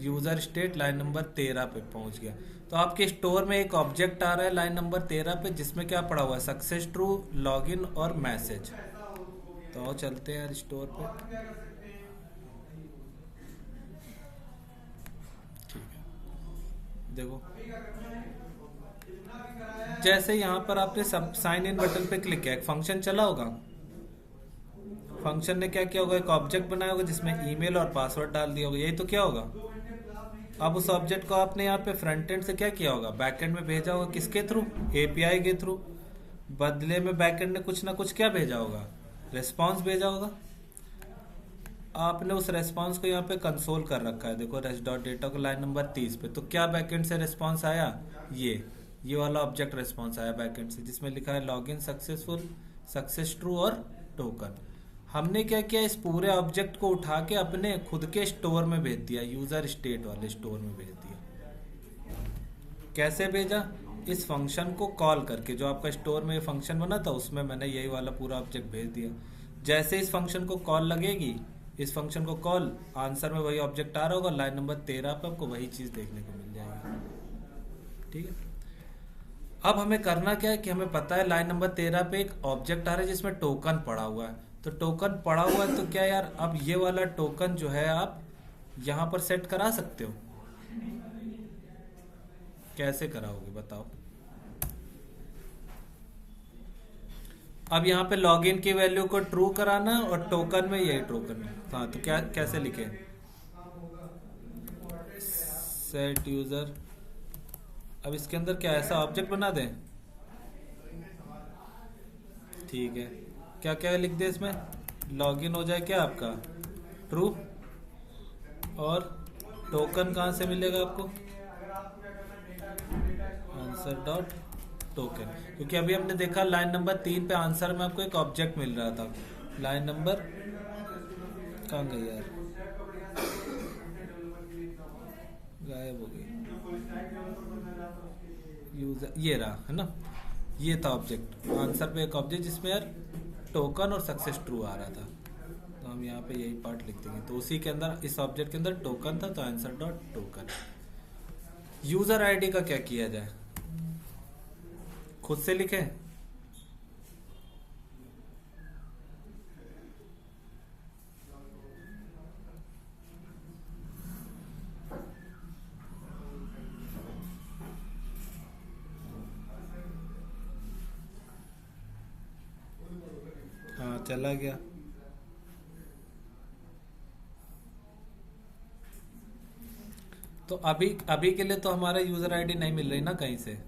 यूजर स्टेट लाइन नंबर 13 पे पहुंच गया। तो आपके स्टोर में एक ऑब्जेक्ट आ रहा है लाइन नंबर 13 पे, जिसमें क्या पड़ा हुआ है, सक्सेस ट्रू, लॉगिन और मैसेज। तो चलते हैं यार स्टोर पे, ठीक है। देखो जैसे यहाँ पर आपने सब साइन इन बटन पे क्लिक किया, एक फंक्शन चला होगा, फंक्शन ने क्या किया होगा, एक ऑब्जेक्ट बनाया होगा जिसमें ईमेल और पासवर्ड डाल दिया होगा, यही तो क्या होगा। अब उस ऑब्जेक्ट को आपने यहाँ पे फ्रंट एंड से क्या किया होगा, बैकएंड में भेजा होगा, किसके थ्रू, एपीआई के थ्रू। बदले में बैकएंड ने कुछ ना कुछ क्या भेजा होगा, रेस्पॉन्स भेजा होगा। आपने उस रेस्पॉन्स को यहाँ पे कंसोल कर रखा है, देखो rest.data को लाइन नंबर 30 पे। तो क्या बैकएंड से रेस्पॉन्स आया, ये वाला ऑब्जेक्ट रेस्पॉन्स आया बैकएंड से, जिसमें लिखा है लॉगिन सक्सेसफुल, सक्सेस ट्रू और टोकन। हमने क्या किया, इस पूरे ऑब्जेक्ट को उठा के अपने खुद के स्टोर में भेज दिया, यूजर स्टेट वाले स्टोर में भेज दिया। कैसे भेजा, इस फंक्शन को कॉल करके, जो आपका स्टोर में फंक्शन बना था उसमें मैंने यही वाला पूरा ऑब्जेक्ट भेज दिया। जैसे इस फंक्शन को कॉल लगेगी, इस फंक्शन को कॉल, आंसर में वही ऑब्जेक्ट आ रहा होगा, लाइन नंबर 13 पे आपको वही चीज देखने को मिल जाएगी। ठीक है, अब हमें करना क्या है कि हमें पता है लाइन नंबर 13 पे एक ऑब्जेक्ट आ रहा है जिसमें टोकन पड़ा हुआ है। तो टोकन पड़ा हुआ है तो क्या यार, अब ये वाला टोकन जो है आप यहां पर सेट करा सकते हो। कैसे कराओगे बताओ। अब यहाँ पे लॉगिन की वैल्यू को ट्रू कराना और टोकन में यही टोकन। हाँ तो क्या कैसे लिखे, सेट यूजर। अब इसके अंदर क्या ऐसा ऑब्जेक्ट बना दें, ठीक है। क्या क्या लिख दे इसमें, लॉगिन हो जाए क्या आपका ट्रू, और टोकन कहाँ से मिलेगा आपको, आंसर डॉट टोकन। क्योंकि अभी हमने देखा लाइन नंबर 3 पे आंसर में आपको एक ऑब्जेक्ट मिल रहा था, लाइन नंबर कहाँ गई यार, गायब हो गई, यूजर ये रहा है ना, ये था ऑब्जेक्ट, आंसर पे एक ऑब्जेक्ट जिसमें यार टोकन और सक्सेस ट्रू आ रहा था। तो हम यहाँ पे यही पार्ट लिख देंगे। तो उसी के अंदर इस ऑब्जेक्ट के अंदर टोकन था, तो answer dot token. User ID का क्या किया जाए, खुद से लिखे, हाँ चला गया। तो अभी के लिए तो हमारा यूजर आईडी नहीं मिल रही ना कहीं से।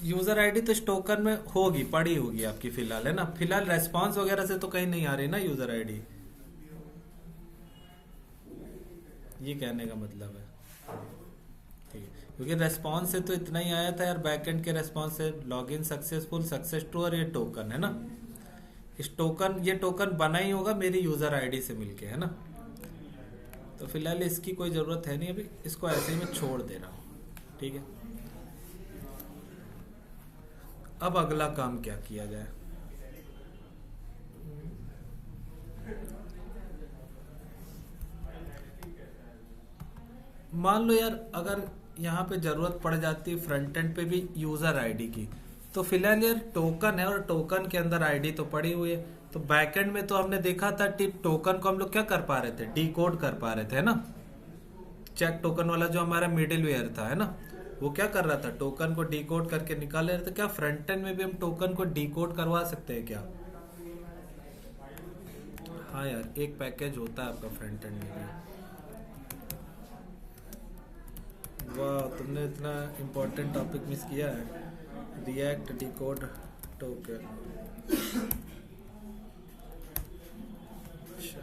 यूजर आईडी तो इस टोकन में होगी, पड़ी होगी आपकी फिलहाल, है ना। फिलहाल रेस्पॉन्स वगैरह से तो कहीं नहीं आ रही ना यूजर आईडी, ये कहने का मतलब है। ठीक है, क्योंकि रेस्पॉन्स से तो इतना ही आया था यार, बैकएंड के रेस्पॉन्स से लॉगिन सक्सेसफुल, सक्सेस ट्रू और ये टोकन है ना। इस टोकन, ये टोकन बना ही होगा मेरी यूजर आईडी से मिलके, है ना। तो फिलहाल इसकी कोई जरूरत है नहीं, अभी इसको ऐसे ही मैं छोड़ दे रहा हूँ। ठीक है, अब अगला काम क्या किया जाए। मान लो यार अगर यहाँ पे जरूरत पड़ जाती है फ्रंट एंड पे भी यूजर आईडी की, तो फिलहाल यार टोकन है और टोकन के अंदर आईडी तो पड़ी हुई है। तो बैकएंड में तो हमने देखा था टोकन को हम लोग क्या कर पा रहे थे, डिकोड कर पा रहे थे, है ना। चेक टोकन वाला जो हमारा मिडिलवेयर था, है ना, वो क्या कर रहा था, टोकन को डिकोड करके निकाल ले रहा था। क्या फ्रंट एंड में भी हम टोकन को डिकोड करवा सकते हैं क्या? हाँ यार, एक पैकेज होता है आपका फ्रंट एंड में भी। वाह, तुमने इतना इम्पोर्टेंट टॉपिक मिस किया है, रिएक्ट डिकोड टोकन। अच्छा,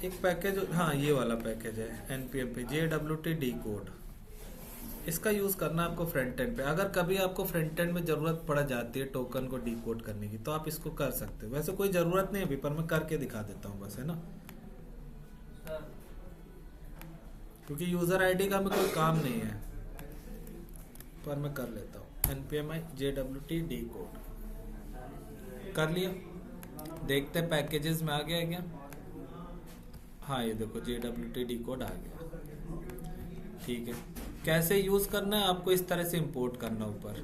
एक पैकेज, हाँ ये वाला पैकेज है npm पे JWT डिकोड। इसका यूज करना आपको फ्रंट एंड पे। अगर कभी आपको फ्रंट एंड में जरूरत पड़ जाती है टोकन को डिकोड करने की, तो आप इसको कर सकते हो। वैसे कोई जरूरत नहीं अभी, पर मैं करके दिखा देता हूँ बस, है ना, क्योंकि यूजर आईडी का हमें कोई काम नहीं है, पर मैं कर लेता हूँ। npm JWT डिकोड कर लिया। देखते हैं पैकेजेस में आ गया है क्या। हाँ ये देखो JWT डिकोड आ गया। ठीक है, कैसे यूज करना है आपको, इस तरह से इंपोर्ट करना, ऊपर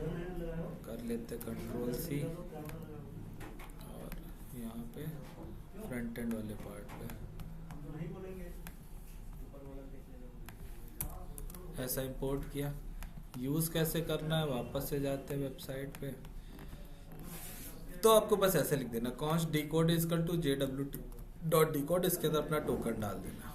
कर लेते Ctrl+C और यहाँ पे फ्रंट एंड वाले पार्ट पे ऐसा इंपोर्ट किया। यूज कैसे करना है, वापस से जाते हैं वेबसाइट पे, तो आपको बस ऐसे लिख देना const decode is equal to JWT.decode, इसके अंदर अपना टोकन डाल देना।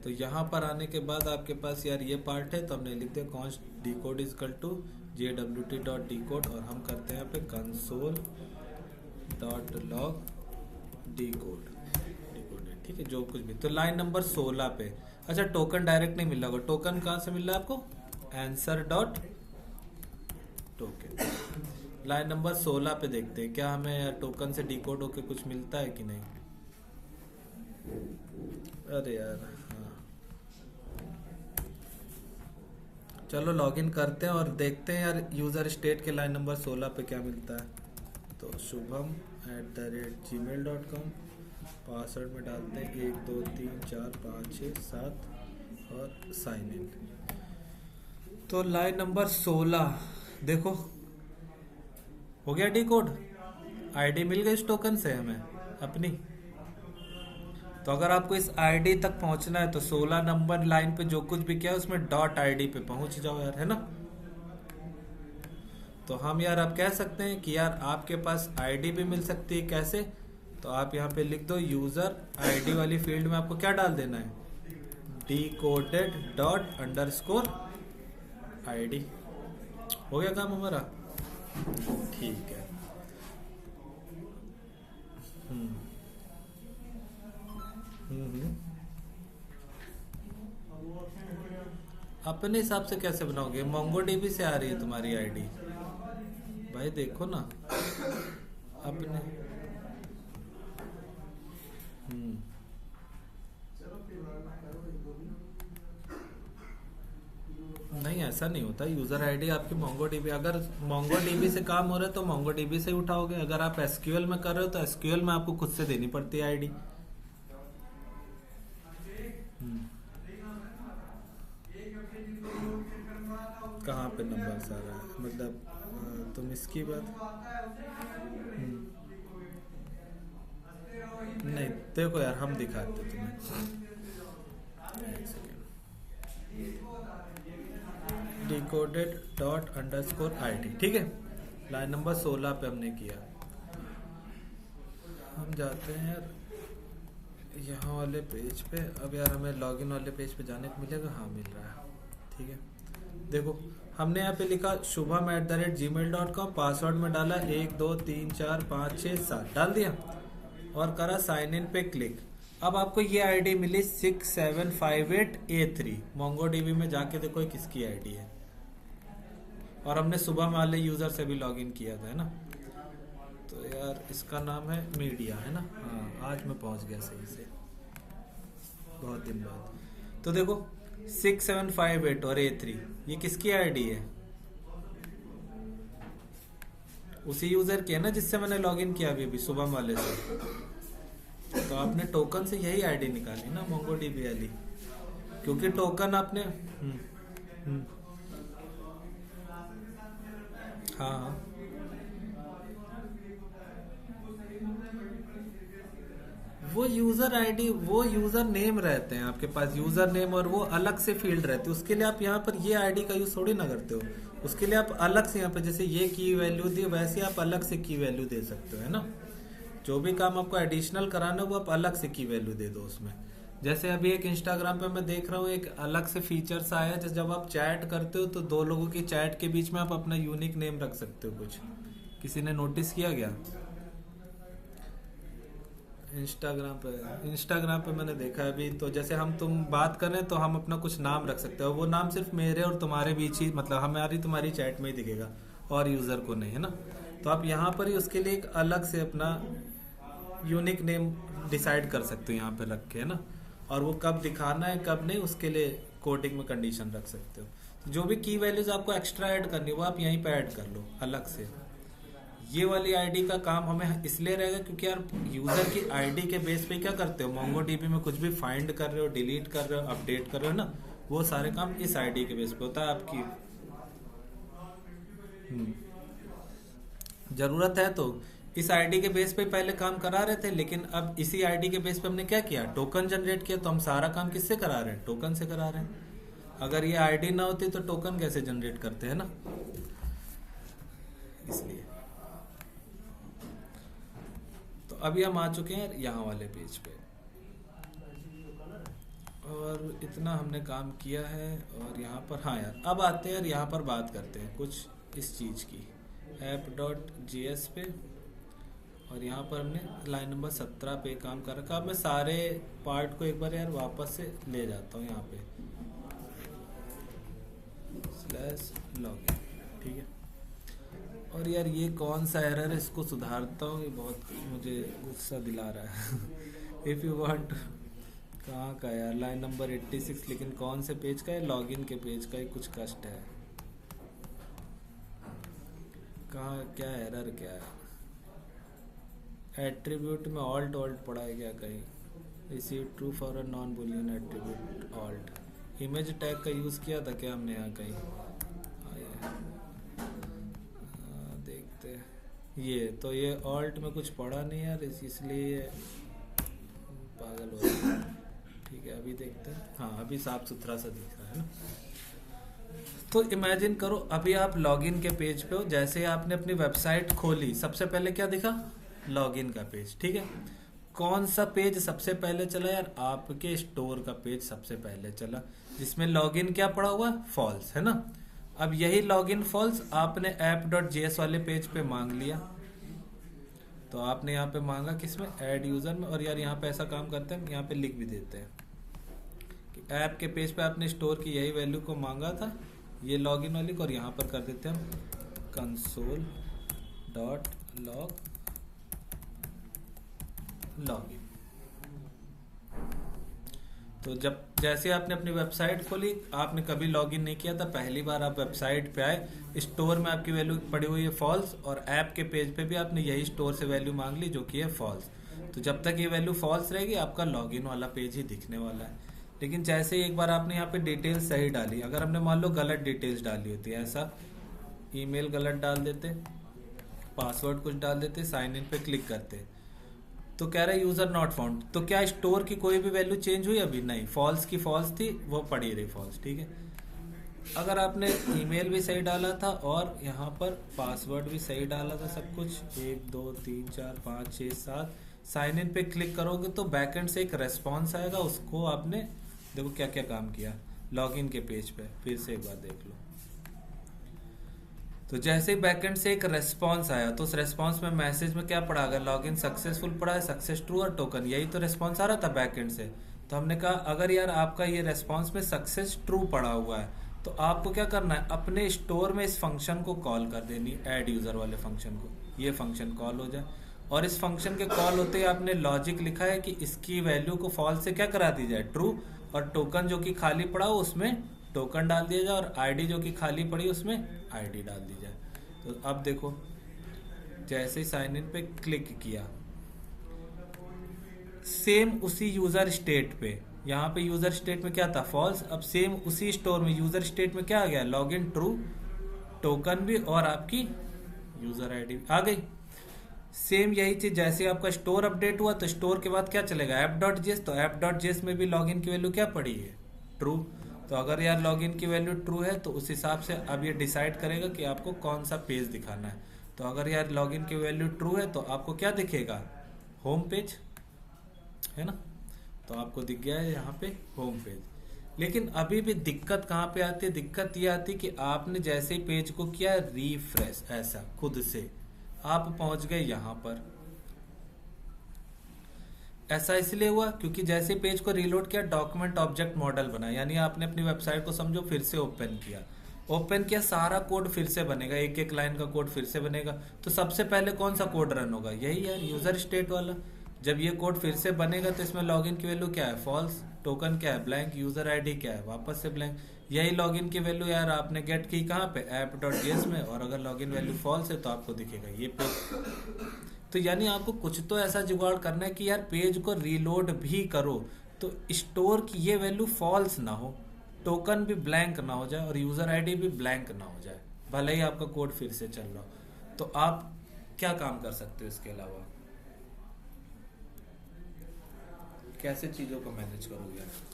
तो यहाँ पर आने के बाद आपके पास यार ये पार्ट है, तो हमने लिख दिया const decode is equal to JWT.decode, और हम करते हैं यहाँ पे console.log decode। ठीक है, जो कुछ भी। तो लाइन नंबर 16 पे, अच्छा टोकन डायरेक्ट नहीं मिल रहा होगा, टोकन कहाँ से मिल रहा है आपको, answer.token। लाइन नंबर 16 पे देखते हैं क्या हमें टोकन से डिकोड होके कुछ मिलता है कि नहीं। अरे यार हाँ, चलो लॉगिन करते हैं और देखते हैं यार यूजर स्टेट के लाइन नंबर 16 पे क्या मिलता है। तो shubham@gmail.com, पासवर्ड में डालते हैं 1 2 3 4 5 6 7 और साइन इन। तो लाइन नंबर 16 देखो हो गया डिकोड, आईडी मिल गई इस टोकन से हमें अपनी। तो अगर आपको इस आईडी तक पहुंचना है तो 16 नंबर लाइन पे जो कुछ भी किया उसमें डॉट आईडी पे पहुंच जाओ यार, है ना। तो हम यार आप कह सकते हैं कि यार आपके पास आईडी भी मिल सकती है। कैसे, तो आप यहाँ पे लिख दो यूजर आईडी वाली फील्ड में आपको क्या डाल देना है, decoded._id। हो गया काम हमारा, ठीक है। अपने हिसाब से कैसे बनाओगे, मोंगोडीबी से आ रही है तुम्हारी आईडी भाई, देखो ना अपने। नहीं ऐसा नहीं होता, यूजर आईडी आपकी मोंगोडीबी, अगर मोंगोडीबी से काम हो रहा है तो मोंगोडीबी से उठाओगे। अगर आप एसक्यूएल में कर रहे हो तो एसक्यूएल में आपको खुद से देनी पड़ती है आईडी। कहाँ पे नंबर सारा है, मतलब तुम इसकी बात नहीं, देखो यार हम दिखाते तुम्हें, एक सेकेंड। decoded._id, ठीक है, लाइन नंबर 16 पे हमने किया। हम जाते हैं यार यहाँ वाले पेज पे। अब यार हमें लॉगिन वाले पेज पे जाने को मिलेगा, हाँ मिल रहा है, ठीक है। देखो हमने यहाँ पे लिखा shubham@gmail.com, पासवर्ड में डाला 1 2 3 4 5 6 7 डाल दिया और करा साइन इन पे क्लिक। अब आपको ये आईडी मिली 6758A3। मोंगोडीबी में जाके देखो किसकी आईडी है, और हमने सुबह वाले यूजर से भी लॉगिन किया था, है ना। तो यार इसका नाम है मीडिया, है ना। हाँ आज मैं पहुंच गया सही से, बहुत दिन बाद। तो देखो 6758 और A3 ये किसकी आईडी है, उसी यूजर की है ना जिससे मैंने लॉगिन किया अभी सुबह वाले से। तो आपने टोकन से यही आईडी निकाली ना मोंगोडीबी वाली, क्योंकि टोकन आपने हाँ वो यूजर आईडी, वो यूजर नेम रहते हैं आपके पास, यूजर नेम, और वो अलग से फील्ड रहते हैं। उसके लिए आप यहाँ पर ये आईडी का यूज थोड़ी ना करते हो, उसके लिए आप अलग से यहाँ पे जैसे ये की वैल्यू दी वैसे आप अलग से की वैल्यू दे सकते हो, है ना। जो भी काम आपको एडिशनल कराना है वो आप अलग से की वैल्यू दे दो उसमें। जैसे अभी एक इंस्टाग्राम पे मैं देख रहा हूँ एक अलग से फीचर्स आया है, जैसे जब आप चैट करते हो तो दो लोगों की चैट के बीच में आप अपना यूनिक नेम रख सकते हो कुछ। किसी ने नोटिस किया क्या? इंस्टाग्राम पे मैंने देखा है अभी, तो जैसे हम तुम बात कर रहे हैं तो हम अपना कुछ नाम रख सकते हो, वो नाम सिर्फ मेरे और तुम्हारे बीच ही, मतलब हमारी तुम्हारी चैट में ही दिखेगा और यूजर को नहीं, है ना। तो आप यहाँ पर ही उसके लिए एक अलग से अपना यूनिक नेम डिसाइड कर सकते हो यहाँ पे रख के, है ना। और वो कब दिखाना है कब नहीं उसके लिए कोडिंग में कंडीशन रख सकते हो। तो जो भी की वैल्यूज आपको एक्स्ट्रा ऐड करनी है वो आप यहीं पे ऐड कर लो अलग से। ये वाली आईडी का काम हमें इसलिए रहेगा क्योंकि यार यूजर की आईडी के बेस पे क्या करते हो, मोंगोडीबी में कुछ भी फाइंड कर रहे हो, डिलीट कर रहे हो, अपडेट कर रहे हो ना, वो सारे काम इस आईडी के बेस पे होता है आपकी। जरूरत है तो इस आईडी के बेस पे पहले काम करा रहे थे, लेकिन अब इसी आईडी के बेस पे हमने क्या किया, टोकन जनरेट किया। तो हम सारा काम किससे करा रहे हैं, टोकन से करा रहे हैं। अगर ये आईडी ना होती तो टोकन कैसे जनरेट करते हैं ना, इसलिए। तो अभी हम आ चुके हैं यहाँ वाले पेज पे, और इतना हमने काम किया है। और यहाँ पर हाँ यार अब आते हैं यार, यहाँ पर बात करते हैं कुछ इस चीज़ की, app.js पे। और यहाँ पर हमने लाइन नंबर 17 पे काम कर रखा। अब मैं सारे पार्ट को एक बार यार वापस से ले जाता हूँ यहाँ पे /login, ठीक है। और यार ये कौन सा एरर है, इसको सुधारता हूँ, ये बहुत मुझे गुस्सा दिला रहा है। इफ़ यू वांट, कहाँ का यार, लाइन नंबर 86, लेकिन कौन से पेज का है, लॉगिन के पेज का ही कुछ कष्ट है। कहाँ क्या एरर क्या है, एट्रीब्यूट में ऑल्ट पड़ा है क्या कहीं, receive true for a non Boolean attribute alt. Image tag का यूज़ किया था क्या हमने यहाँ कहीं, देखते हैं। ये तो ये ऑल्ट में कुछ पड़ा नहीं यार, इसलिए पागल हो रहा है। ठीक है अभी देखते हैं, हाँ अभी साफ सुथरा सा दिख रहा है ना। तो इमेजिन करो अभी आप लॉगिन के पेज पे हो, जैसे आपने अपनी वेबसाइट खोली सबसे पहले क्या दिखा, लॉगिन का पेज, ठीक है। कौन सा पेज सबसे पहले चला यार, आपके स्टोर का पेज सबसे पहले चला, जिसमें लॉगिन क्या पड़ा हुआ, फॉल्स, है ना। अब यही लॉगिन फॉल्स आपने app.js वाले पेज पे मांग लिया, तो आपने यहाँ पे मांगा किसमें, ऐड यूजर में। और यार यहाँ पे ऐसा काम करते हैं, यहाँ पे लिख भी देते हैं कि ऐप के पेज पे आपने स्टोर की यही वैल्यू को मांगा था, ये लॉगिन वाली को, और यहाँ पर कर देते हैं हम console.log लॉगिन। तो जब जैसे आपने अपनी वेबसाइट खोली, आपने कभी लॉगिन नहीं किया था, पहली बार आप वेबसाइट पे आए, स्टोर में आपकी वैल्यू पड़ी हुई है फॉल्स, और ऐप के पेज पे भी आपने यही स्टोर से वैल्यू मांग ली जो कि है फॉल्स। तो जब तक ये वैल्यू फॉल्स रहेगी आपका लॉगिन वाला पेज ही दिखने वाला है। लेकिन जैसे ही एक बार आपने यहाँ पे डिटेल्स सही डाली, अगर हमने मान लो गलत डिटेल्स डाली होती है, ऐसा ईमेल गलत डाल देते, पासवर्ड कुछ डाल देते, साइन इन पे क्लिक करते, तो कह रहा है यूजर नॉट फाउंड। तो क्या स्टोर की कोई भी वैल्यू चेंज हुई, अभी नहीं, फॉल्स की फॉल्स थी, वो पड़ी रही फॉल्स, ठीक है। अगर आपने ईमेल भी सही डाला था और यहाँ पर पासवर्ड भी सही डाला था, सब कुछ 1 2 3 4 5 6 7, साइन इन पे क्लिक करोगे तो बैकएंड से एक रेस्पॉन्स आएगा, उसको आपने देखो क्या क्या काम किया लॉगिन के पेज पे, फिर से एक बार देख लो। तो जैसे ही बैकएंड से एक रेस्पॉन्स आया, तो उस रेस्पॉन्स में मैसेज में क्या पड़ा, अगर लॉगिन सक्सेसफुल पड़ा है, सक्सेस ट्रू और टोकन, यही तो रेस्पॉन्स आ रहा था बैकएंड से। तो हमने कहा अगर यार आपका ये रेस्पॉन्स में सक्सेस ट्रू पड़ा हुआ है, तो आपको क्या करना है, अपने स्टोर में इस फंक्शन को कॉल कर देनी, ऐड यूजर वाले फंक्शन को, ये फंक्शन कॉल हो जाए। और इस फंक्शन के कॉल होते ही आपने लॉजिक लिखा है कि इसकी वैल्यू को फॉल्स से क्या करा दी जाए, ट्रू, और टोकन जो कि खाली पड़ा हो उसमें टोकन डाल दिया जाए, और आईडी जो कि खाली पड़ी उसमें आईडी डाल दी जाए। तो अब देखो जैसे ही साइन इन पे क्लिक किया, सेम उसी यूजर स्टेट पे, यहाँ पे यूजर स्टेट में क्या था, फॉल्स, अब सेम उसी स्टोर में यूजर स्टेट में क्या आ गया, लॉगिन ट्रू, टोकन भी, और आपकी यूजर आईडी आ गई। सेम यही चीज, जैसे आपका स्टोर अपडेट हुआ तो स्टोर के बाद क्या चलेगा, app.js, तो app.js में भी लॉगिन की वैल्यू क्या पड़ी है, ट्रू। तो अगर यार लॉगिन की वैल्यू ट्रू है तो उस हिसाब से अब ये डिसाइड करेगा कि आपको कौन सा पेज दिखाना है। तो अगर यार लॉगिन की वैल्यू ट्रू है तो आपको क्या दिखेगा, होम पेज, है ना। तो आपको दिख गया है यहाँ पे होम पेज। लेकिन अभी भी दिक्कत कहाँ पे आती है, दिक्कत ये आती है कि आपने जैसे ही पेज को किया रिफ्रेश, ऐसा खुद से आप पहुंच गए यहाँ पर। ऐसा इसलिए हुआ क्योंकि जैसे पेज को रीलोड किया डॉक्यूमेंट ऑब्जेक्ट मॉडल बना, यानी आपने अपनी वेबसाइट को समझो फिर से ओपन किया, ओपन किया, सारा कोड फिर से बनेगा, एक एक लाइन का कोड फिर से बनेगा। तो सबसे पहले कौन सा कोड रन होगा, यही यार यूजर स्टेट वाला। जब ये कोड फिर से बनेगा तो इसमें लॉगिन की वैल्यू क्या है, फॉल्स, टोकन क्या है, ब्लैंक, यूजर आईडी क्या है, वापस से ब्लैंक। यही लॉगिन की वैल्यू यार आपने गेट की कहाँ पे, app.js में, और अगर लॉगिन वैल्यू फॉल्स है तो आपको दिखेगा ये पेज। तो यानी आपको कुछ तो ऐसा जुगाड़ करना है कि यार पेज को रीलोड भी करो तो स्टोर की ये वैल्यू फॉल्स ना हो, टोकन भी ब्लैंक ना हो जाए और यूजर आईडी भी ब्लैंक ना हो जाए, भले ही आपका कोड फिर से चल रहा हो। तो आप क्या काम कर सकते हो इसके अलावा, कैसे चीजों को मैनेज करोगे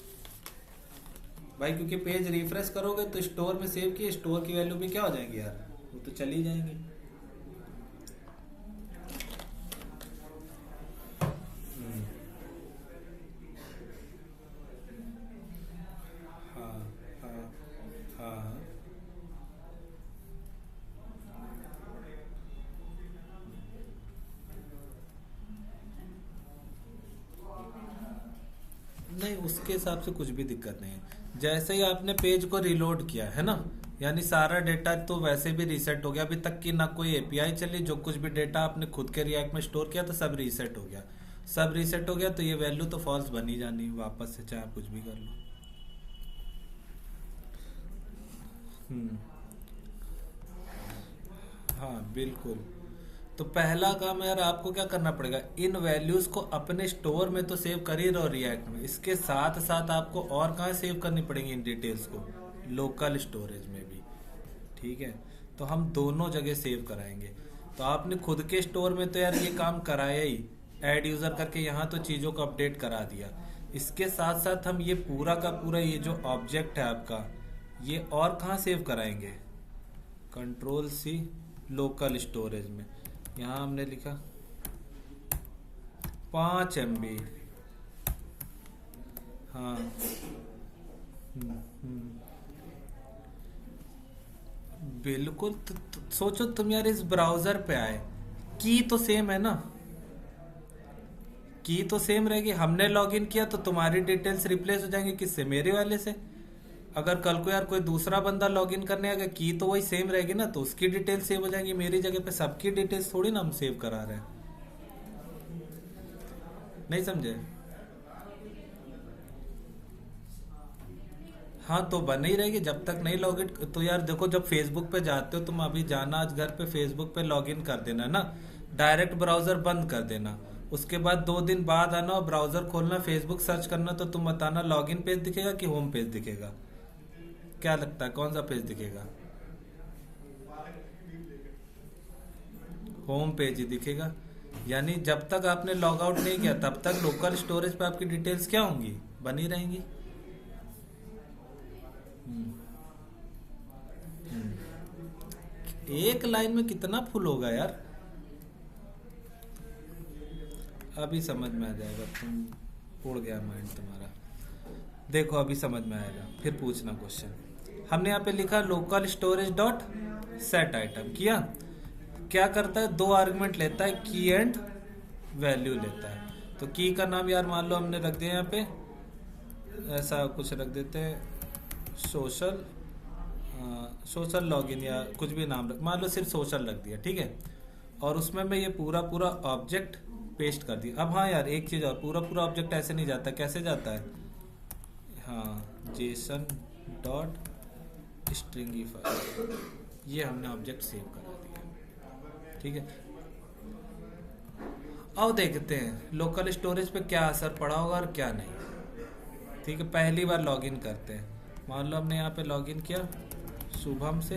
भाई, क्योंकि पेज रिफ्रेश करोगे तो स्टोर में सेव किए स्टोर की वैल्यू भी क्या हो जाएगी यार, वो तो चली जाएंगी। हाँ हाँ हाँ हाँ। नहीं, उसके हिसाब से कुछ भी दिक्कत नहीं है। जैसे ही आपने पेज को रिलोड किया है ना, यानी सारा डेटा तो वैसे भी रीसेट हो गया, अभी तक की ना कोई एपीआई चली, जो कुछ भी डेटा आपने खुद के रिएक्ट में स्टोर किया तो सब रीसेट हो गया, सब रीसेट हो गया, तो ये वैल्यू तो फॉल्स बनी जानी वापस से, चाहे आप कुछ भी कर लो। हम्म। हाँ बिल्कुल। तो पहला काम यार आपको क्या करना पड़ेगा, इन वैल्यूज को अपने स्टोर में तो सेव कर ही रहो रिएक्ट में, इसके साथ साथ आपको और कहाँ सेव करनी पड़ेगी इन डिटेल्स को, लोकल स्टोरेज में भी, ठीक है। तो हम दोनों जगह सेव कराएंगे। तो आपने खुद के स्टोर में तो यार ये काम कराया ही, ऐड यूजर करके यहाँ तो चीज़ों को अपडेट करा दिया, इसके साथ साथ हम ये पूरा का पूरा ये जो ऑब्जेक्ट है आपका, ये और कहाँ सेव कराएंगे, कंट्रोल सी, लोकल स्टोरेज में। यहाँ हमने लिखा 5 MB। हाँ। हम्म। बिल्कुल। सोचो तुम यार इस ब्राउजर पे आए, की तो सेम है ना, की तो सेम रहेगी, हमने लॉगिन किया तो तुम्हारी डिटेल्स रिप्लेस हो जाएंगी किससे, मेरे वाले से। अगर कल को यार कोई दूसरा बंदा लॉगिन करने आएगा, की तो वही सेम रहेगी ना, तो उसकी डिटेल सेव हो जाएंगी, मेरी जगह पे सबकी डिटेल्स थोड़ी ना हम सेव करा रहे हैं। नहीं समझे। हाँ तो बन ही रहेगी जब तक नहीं लॉगिन। तो यार देखो, जब फेसबुक पे जाते हो तुम, अभी जाना आज घर पे, फेसबुक पे लॉगिन कर देना ना, डायरेक्ट ब्राउजर बंद कर देना, उसके बाद 2 दिन बाद आना और ब्राउजर खोलना, फेसबुक सर्च करना, तो तुम बताना लॉगिन पेज दिखेगा कि होम पेज दिखेगा, क्या लगता है कौन सा पेज दिखेगा, होम पेज ही दिखेगा। यानी जब तक आपने लॉग आउट नहीं किया तब तक लोकल स्टोरेज पे आपकी डिटेल्स क्या होंगी, बनी रहेंगी। हम्म। एक लाइन में कितना फुल होगा यार, अभी समझ में आ जाएगा, तुम उड़ गया माइंड तुम्हारा। देखो अभी समझ में आएगा, फिर पूछना क्वेश्चन। हमने यहाँ पे लिखा local storage dot set item, किया क्या करता है, 2 आर्गुमेंट लेता है, की एंड वैल्यू लेता है। तो की का नाम यार मान लो हमने रख दिया यहाँ पे, ऐसा कुछ रख देते हैं, सोशल, सोशल लॉगिन या कुछ भी नाम रख, मान लो सिर्फ सोशल रख दिया, ठीक है। और उसमें मैं ये पूरा पूरा ऑब्जेक्ट पेस्ट कर दिया। अब हाँ यार एक चीज़ और, पूरा पूरा ऑब्जेक्ट ऐसे नहीं जाता, कैसे जाता है, हाँ जेसन डॉट स्ट्रिंगीफाई, ये हमने ऑब्जेक्ट सेव करा दिया, ठीक है। अब देखते हैं लोकल स्टोरेज पे क्या असर पड़ा होगा और क्या नहीं, ठीक है। पहली बार लॉगिन करते हैं, मान लो हमने यहाँ पे लॉगिन किया शुभम से,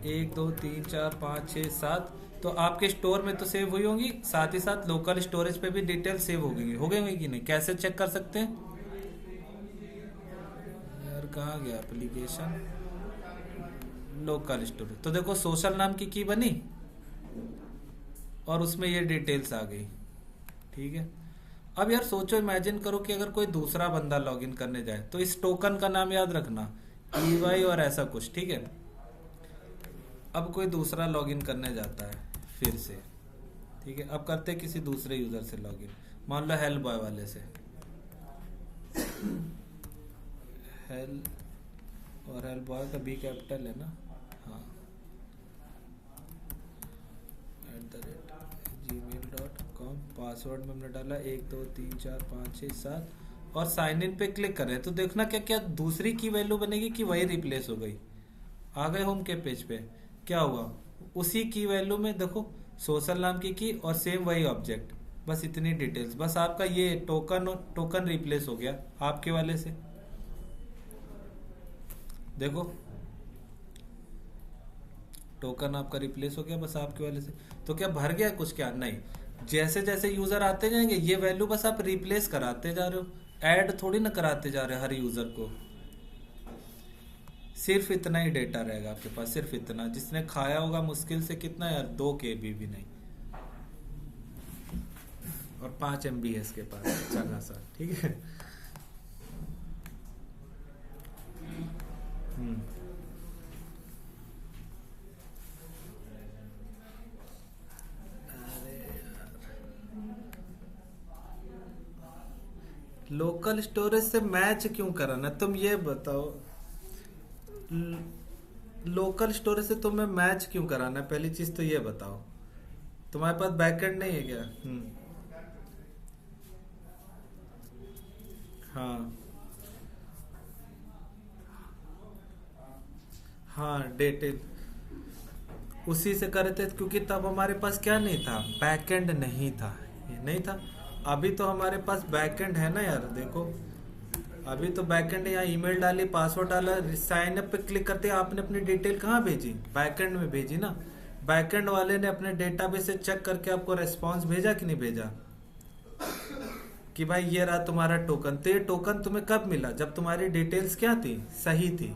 1 2 3 4 5 6 7, तो आपके स्टोर में तो सेव हुई होंगी, साथ ही साथ लोकल स्टोरेज पे भी डिटेल सेव हो गई, हो गई होंगी कि नहीं? कैसे चेक कर सकते हैं यार? कहाँ गया एप्लीकेशन? लोकल स्टोरेज, तो देखो सोशल नाम की बनी और उसमें ये डिटेल्स आ गई। ठीक है, अब यार सोचो, इमेजिन करो कि अगर कोई दूसरा बंदा लॉगिन करने जाए, तो इस टोकन का नाम याद रखना, EY और ऐसा कुछ, ठीक है। अब कोई दूसरा लॉगिन करने जाता है फिर से, ठीक है, अब करते हैं किसी दूसरे यूजर से लॉगिन, मान लो हेल्प बॉय वाले से, हेल्प, और हेल्प बॉय का B कैपिटल है ना, हाँ, @gmail.com, पासवर्ड में हमने डाला 1 2 3 4 5 6 7 और साइन इन पे क्लिक करें, तो देखना क्या क्या दूसरी की वैल्यू बनेगी कि वही रिप्लेस हो गई। आ गए होम के पेज पे, क्या हुआ, उसी की वैल्यू में देखो सोशल नाम की और सेम वही ऑब्जेक्ट, बस इतनी डिटेल्स, बस आपका ये टोकन रिप्लेस हो गया आपके वाले से। देखो टोकन आपका रिप्लेस हो गया बस आपके वाले से। तो क्या भर गया कुछ? क्या नहीं, जैसे जैसे यूजर आते जाएंगे ये वैल्यू बस आप रिप्लेस कराते जा रहे हो, ऐड थोड़ी ना कराते जा रहे हो हर यूजर को। सिर्फ इतना ही डेटा रहेगा आपके पास, सिर्फ इतना, जिसने खाया होगा मुश्किल से कितना यार, 2 KB भी नहीं, और 5 MB है इसके पास, अच्छा खासा, ठीक है। हम्म, लोकल स्टोरेज से मैच क्यों कराना, तुम ये बताओ। लोकल स्टोरेज से तुम्हें मैच क्यों कराना है, पहली चीज तो ये बताओ। तुम्हारे पास बैकएंड नहीं है क्या? हाँ हाँ, डिटेल उसी से करे थे, क्योंकि तब हमारे पास क्या नहीं था, बैकएंड नहीं था, ये नहीं था। अभी तो हमारे पास बैकएंड है ना यार, देखो अभी तो बैकएंड, यहाँ ईमेल डाली, पासवर्ड डाला, साइन अप पे क्लिक करते आपने अपनी डिटेल कहाँ भेजी, बैकएंड में भेजी ना। बैकएंड वाले ने अपने डेटाबेस से चेक करके आपको रेस्पॉन्स भेजा कि नहीं भेजा, कि भाई ये रहा तुम्हारा टोकन। तो ये टोकन तुम्हें कब मिला, जब तुम्हारी डिटेल्स क्या थी, सही थी।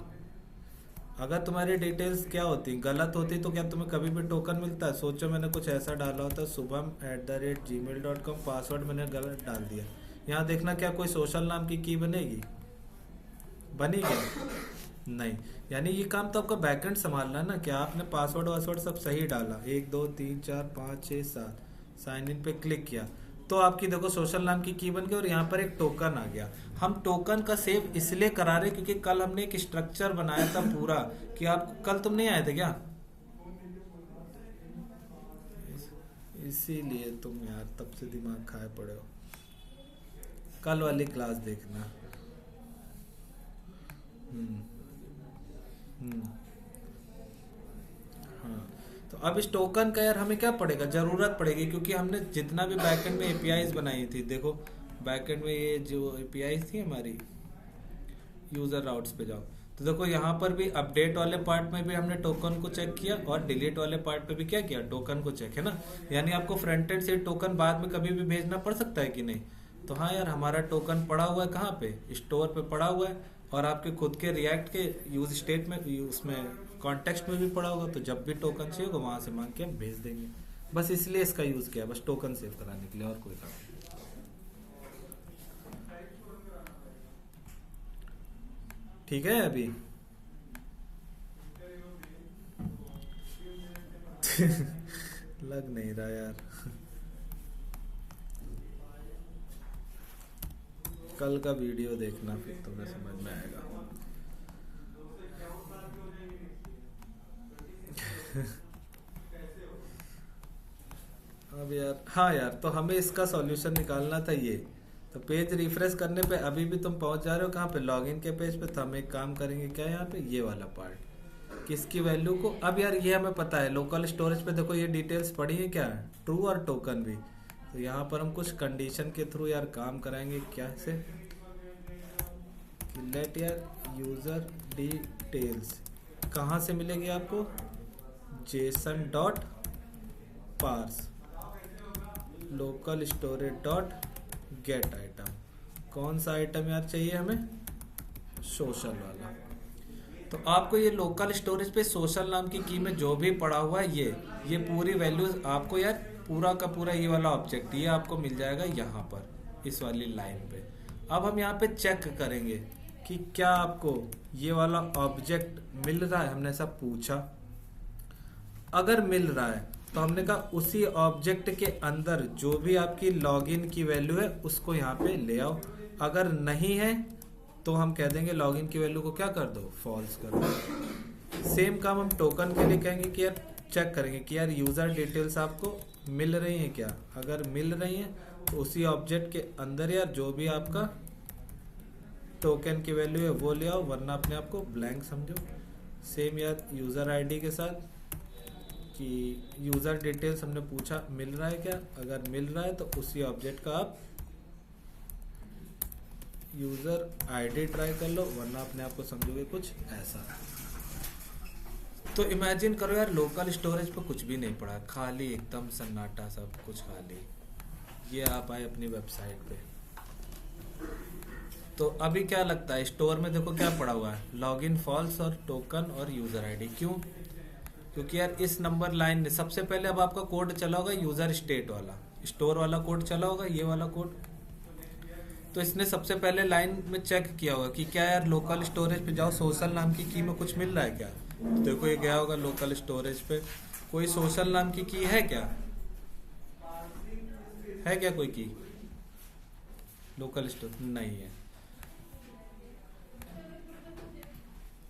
अगर तुम्हारी डिटेल्स क्या होती, गलत होती, तो क्या तुम्हें कभी भी टोकन मिलता है? सोचो मैंने कुछ ऐसा डाला होता, शुभम@gmail.com, पासवर्ड मैंने गलत डाल दिया, यहाँ देखना क्या कोई सोशल नाम की बनेगी? बनी क्या? नहीं। यानी ये काम तो आपका बैकएंड संभालना है ना, क्या आपने पासवर्ड वासवर्ड सब सही डाला, 1 2 3 4 5 6 7, साइन इन पे क्लिक किया, तो आपकी देखो सोशल नाम की बन गई और यहाँ पर एक टोकन आ गया। हम टोकन का सेव इसलिए करा रहे क्योंकि कल हमने एक स्ट्रक्चर बनाया था पूरा, कि आप कल तुम नहीं आए थे क्या? इसीलिए तुम यार तब से दिमाग खाए पड़े हो, कल वाली क्लास देखना। हम्म हम्म हाँ, तो अब इस टोकन का यार हमें क्या पड़ेगा, जरूरत पड़ेगी, क्योंकि हमने जितना भी बैकएंड में एपीआईज बनाई थी, देखो बैकएंड में ये जो एपीआईज थी हमारी, यूजर राउट्स पे जाओ, तो देखो यहाँ पर भी अपडेट वाले पार्ट में भी हमने टोकन को चेक किया, और डिलीट वाले पार्ट पे भी क्या किया, टोकन को चेक, है ना। यानी आपको फ्रंट एंड से टोकन बाद में कभी भी भेजना पड़ सकता है कि नहीं? तो हाँ यार, हमारा टोकन पड़ा हुआ है कहाँ पे, स्टोर पे पड़ा हुआ है, और आपके खुद के रिएक्ट के यूज स्टेट में, उसमें कॉन्टेक्स्ट में भी पड़ा होगा, तो जब भी टोकन चाहिए होगा वहां से मांग के हम भेज देंगे। बस इसलिए इसका यूज किया, बस टोकन सेव कराने के लिए, और कोई काम नहीं। ठीक है अभी। लग नहीं रहा यार, कल का वीडियो देखना फिर तुम्हें समझ में आएगा। अब यार, हाँ यार, तो हमें इसका सॉल्यूशन निकालना था ये। तो पेज रिफ्रेश करने पे अभी भी तुम पहुंच जा रहे हो कहाँ पे, लॉगिन के पेज पे। तो हम एक काम करेंगे क्या, यहाँ पे ये वाला पार्ट, किसकी वैल्यू को, अब यार ये हमें पता है लोकल स्टोरेज पे, देखो ये डिटेल्स पड़ी है क्या, ट्रू और टोकन भी। तो यहाँ पर हम कुछ कंडीशन के थ्रू यार काम कराएंगे, क्या से, लेट यार यूजर डिटेल्स कहाँ से मिलेगी आपको, JSON dot parse local storage dot get item. कौन सा आइटम यार चाहिए हमें? सोशल वाला। तो आपको ये लोकल स्टोरेज पे सोशल नाम की की में जो भी पड़ा हुआ है ये पूरी वैल्यूज आपको यार पूरा का पूरा ये वाला ऑब्जेक्ट ये आपको मिल जाएगा यहाँ पर इस वाली लाइन पे। अब हम यहाँ पे चेक करेंगे कि क्या आपको ये वाला ऑब्जेक्ट मिल रहा है। हमने ऐसा पूछा, अगर मिल रहा है तो हमने कहा उसी ऑब्जेक्ट के अंदर जो भी आपकी लॉगिन की वैल्यू है उसको यहाँ पे ले आओ। अगर नहीं है तो हम कह देंगे लॉगिन की वैल्यू को क्या कर दो, फॉल्स कर दो। सेम काम हम टोकन के लिए कहेंगे कि यार चेक करेंगे कि यार यूजर डिटेल्स आपको मिल रही हैं क्या। अगर मिल रही हैं तो उसी ऑब्जेक्ट के अंदर यार जो भी आपका टोकन की वैल्यू है वो ले आओ, वरना अपने आप को ब्लैंक समझो। सेम यार यूजर आईडी के साथ कि यूजर डिटेल्स हमने पूछा मिल रहा है क्या, अगर मिल रहा है तो उसी ऑब्जेक्ट का आप यूजर आईडी ट्राई कर लो, वरना अपने आप को समझोगे कुछ ऐसा। तो इमेजिन करो यार लोकल स्टोरेज पे कुछ भी नहीं पड़ा, खाली एकदम सन्नाटा, सब कुछ खाली। ये आप आए अपनी वेबसाइट पे, तो अभी क्या लगता है स्टोर में देखो क्या पड़ा हुआ है, लॉगिन फॉल्स और टोकन और यूजर आईडी। क्यों? क्योंकि यार इस नंबर लाइन में सबसे पहले अब आपका कोड चला होगा यूजर स्टेट वाला, स्टोर वाला कोड चला होगा, ये वाला कोड। तो इसने सबसे पहले लाइन में चेक किया होगा कि क्या यार लोकल स्टोरेज पे जाओ, सोशल नाम की की में कुछ मिल रहा है क्या। तो देखो ये गया होगा लोकल स्टोरेज पे, कोई सोशल नाम की है क्या, है क्या कोई की लोकल स्टोर? नहीं है।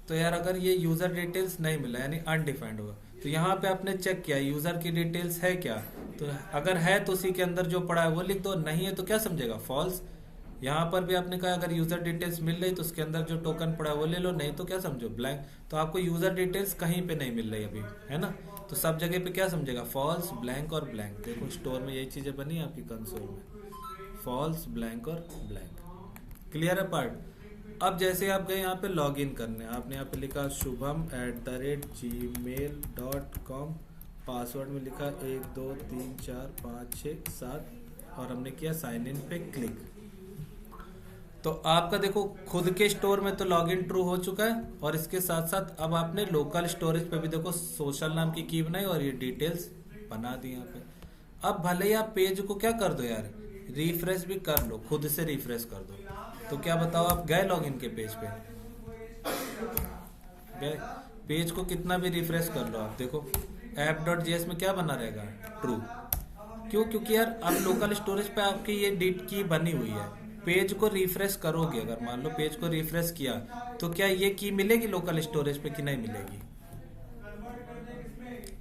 तो यार अगर ये यूजर डिटेल्स नहीं मिला यानी अनडिफाइंड होगा, तो यहाँ पे आपने चेक किया यूजर की डिटेल्स है क्या, तो अगर है तो उसी के अंदर जो पड़ा है वो लिख दो, नहीं है तो क्या समझेगा, फॉल्स। यहाँ पर भी आपने कहा अगर यूजर डिटेल्स मिल रही तो उसके अंदर जो टोकन पड़ा है वो ले लो, नहीं तो क्या समझो, ब्लैंक। तो आपको यूजर डिटेल्स कहीं पे नहीं मिल रही अभी, है ना, तो सब जगह पे क्या समझेगा, फॉल्स, ब्लैंक और ब्लैंक। देखो स्टोर में यही चीजें बनी है आपकी कंसोल में, फॉल्स, ब्लैंक और ब्लैंक। क्लियर है पार्ट। अब जैसे आप गए यहाँ पे लॉग इन करने, आपने यहाँ पे लिखा shubham@gmail.com, पासवर्ड में लिखा 1 2 3 4 5 6 7 और हमने किया साइन इन पे क्लिक। तो आपका देखो खुद के स्टोर में तो लॉगिन ट्रू हो चुका है, और इसके साथ साथ अब आपने लोकल स्टोरेज पे भी देखो सोशल नाम की की बनाई और ये डिटेल्स बना दी यहाँ पे। अब भले ही आप पेज को क्या कर दो यार, रिफ्रेश भी कर लो, खुद से रिफ्रेश कर दो, तो क्या बताओ आप गए लॉगिन के पेज पे, गए। पेज को कितना भी रिफ्रेश कर लो आप, देखो app.js में क्या बना रहेगा, ट्रू। क्यों? क्योंकि यार अब लोकल स्टोरेज पे आपकी ये डिट की बनी हुई है। पेज को रिफ्रेश करोगे, अगर मान लो पेज को रिफ्रेश किया तो क्या ये की मिलेगी लोकल स्टोरेज पे कि नहीं मिलेगी।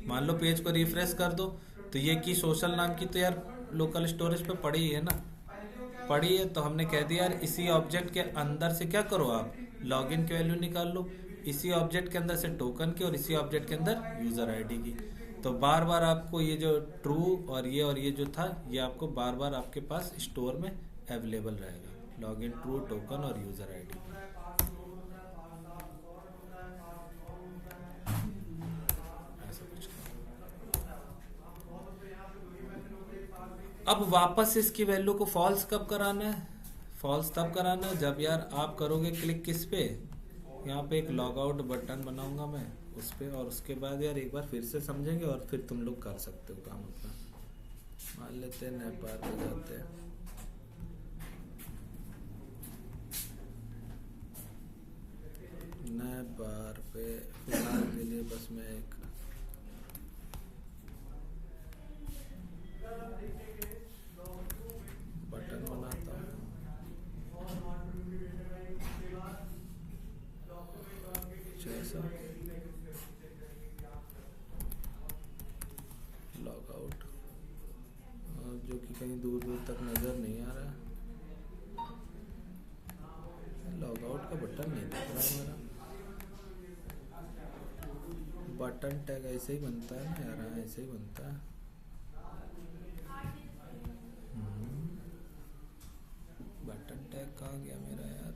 मान लो पेज को रिफ्रेश कर दो तो ये की सोशल नाम की तो यार लोकल स्टोरेज पे पड़ी है ना, पड़ी है। तो हमने कह दिया यार इसी ऑब्जेक्ट के अंदर से क्या करो, आप लॉगिन की वैल्यू निकाल लो, इसी ऑब्जेक्ट के अंदर से टोकन की और इसी ऑब्जेक्ट के अंदर यूजर आईडी की। तो बार बार आपको ये जो ट्रू और ये जो था ये आपको बार बार आपके पास स्टोर में अवेलेबल रहेगा, लॉगिन, ट्रू, टोकन और यूजर आईडी। ऐसा कुछ। अब वापस इसकी वैल्यू को फॉल्स कब कराना है, फॉल्स तब कराना है जब यार आप करोगे क्लिक किस पे, यहाँ पे एक लॉग आउट बटन बनाऊंगा मैं उस पे, और उसके बाद यार एक बार फिर से समझेंगे और फिर तुम लोग कर सकते हो काम अपना। मान लेते हैं नेपाल पे जाते हैं, नए बार पे फिलहाल के लिए बस मैं एक बटन बनाता हूँ। जैसा लॉग आउट, जो कि कहीं दूर दूर तक नजर नहीं आ रहा है, लॉग आउट का बटन नहीं दिख रहा मेरा। बटन टैग ऐसे ही बनता है ना यार, ऐसे ही बनता है। बटन टैग कहाँ गया मेरा यार,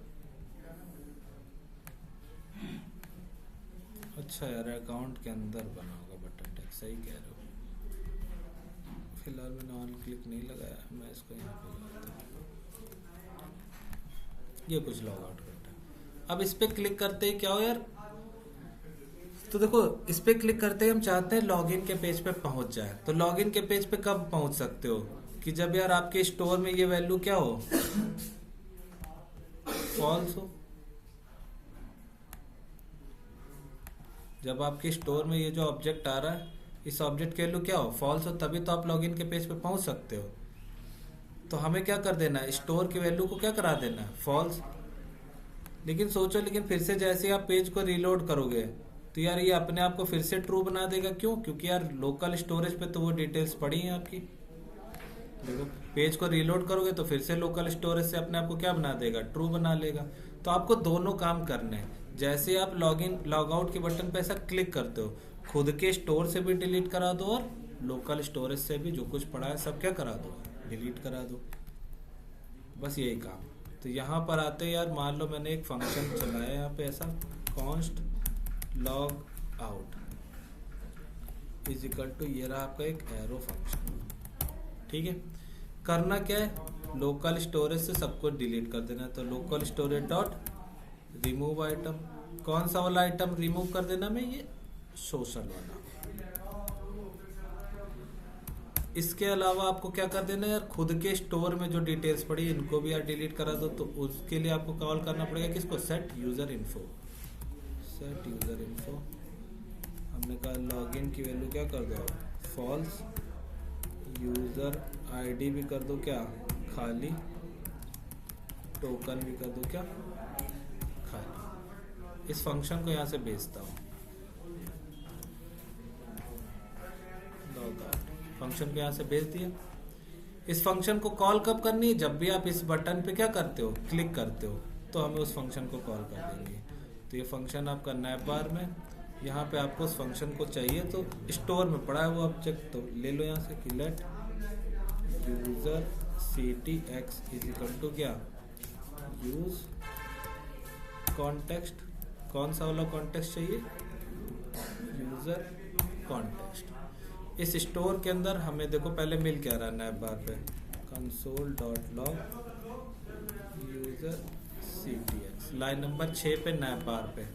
अच्छा यार अकाउंट के अंदर बना होगा बटन टैग, सही कह रहे हो। फिलहाल मैंने ऑन क्लिक नहीं लगाया, मैं इसको यहाँ पे लगाता हूँ। ये कुछ लॉग आउट करता है। अब इस पे क्लिक करते ही क्या हो यार, तो देखो इस पे क्लिक करते ही हम चाहते हैं लॉगिन के पेज पे पहुंच जाए। तो लॉगिन के पेज पे कब पहुंच सकते हो कि जब यार आपके स्टोर में ये वैल्यू क्या हो, फॉल्स हो। जब आपके स्टोर में ये जो ऑब्जेक्ट आ रहा है, इस ऑब्जेक्ट की वैल्यू क्या हो, फॉल्स हो, तभी तो आप लॉगिन के पेज पे पहुंच सकते हो। तो हमें क्या कर देना है, स्टोर की वैल्यू को क्या करा देना है, फॉल्स। लेकिन सोचो, लेकिन फिर से जैसे आप पेज को रीलोड करोगे तो यार ये अपने आप को फिर से ट्रू बना देगा। क्यों? क्योंकि यार लोकल स्टोरेज पे तो वो डिटेल्स पड़ी हैं आपकी। देखो पेज को रीलोड करोगे तो फिर से लोकल स्टोरेज से अपने आप को क्या बना देगा, ट्रू बना लेगा। तो आपको दोनों काम करने हैं। जैसे आप लॉगिन लॉग आउट के बटन पे ऐसा क्लिक करते हो, खुद के स्टोर से भी डिलीट करा दो और लोकल स्टोरेज से भी जो कुछ पड़ा है सब क्या करा दो, डिलीट करा दो। बस यही काम। तो यहाँ पर आते यार, मान लो मैंने एक फंक्शन चलाया यहाँ पे ऐसा, const log out is equal to, ये रहा आपका एक एरो फंक्शन। ठीक है, करना क्या है, लोकल स्टोरेज से सबको डिलीट कर देना है। तो local storage dot remove item, कौन सा वाला आइटम रिमूव कर देना में, ये सोशल वाला। इसके अलावा आपको क्या कर देना है यार, खुद के स्टोर में जो डिटेल्स पड़ी इनको भी यार डिलीट करा दो। तो उसके लिए आपको कॉल करना पड़ेगा किसको, set user info. Set user info, हमने कहा लॉगिन की वैल्यू क्या कर दो, फॉल्स। यूजर आईडी भी कर दो क्या, खाली। टोकन भी कर दो क्या, खाली। इस फंक्शन को यहाँ से भेजता हूँ, फंक्शन को यहाँ से भेज दिया। इस फंक्शन को कॉल कब करनी है, जब भी आप इस बटन पे क्या करते हो, क्लिक करते हो, तो हमें उस फंक्शन को कॉल कर देंगे। तो ये फंक्शन आपका नैप बार में, यहाँ पे आपको उस फंक्शन को चाहिए तो स्टोर में पड़ा है वो ऑब्जेक्ट, तो ले लो यहाँ से कि let user ctx is equal to क्या, यूज कॉन्टेक्स्ट। कौन सा वाला कॉन्टेक्स्ट चाहिए, यूजर कॉन्टेक्स्ट। इस स्टोर के अंदर हमें देखो पहले मिल क्या रहा है नैप बार पे, console dot log user ctx, line number 6 पे नैप बार पे।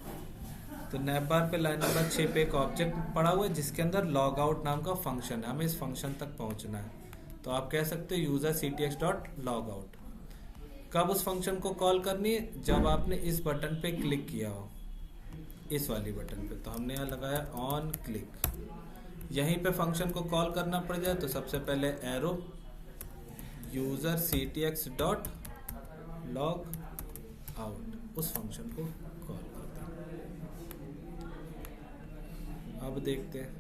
तो नैप बार पे लाइन नंबर 6 पे एक ऑब्जेक्ट पड़ा हुआ है जिसके अंदर लॉग आउट नाम का फंक्शन है, हमें इस फंक्शन तक पहुंचना है। तो आप कह सकते हो user ctx dot log out. कब उस फंक्शन को कॉल करनी है, जब आपने इस बटन पे क्लिक किया हो, इस वाली बटन पे। तो हमने यहाँ लगाया ऑन क्लिक। यहीं पे फंक्शन को कॉल करना पड़ जाए तो सबसे पहले arrow user ctx dot log out, उस फंक्शन को कॉल करते हैं। अब देखते हैं,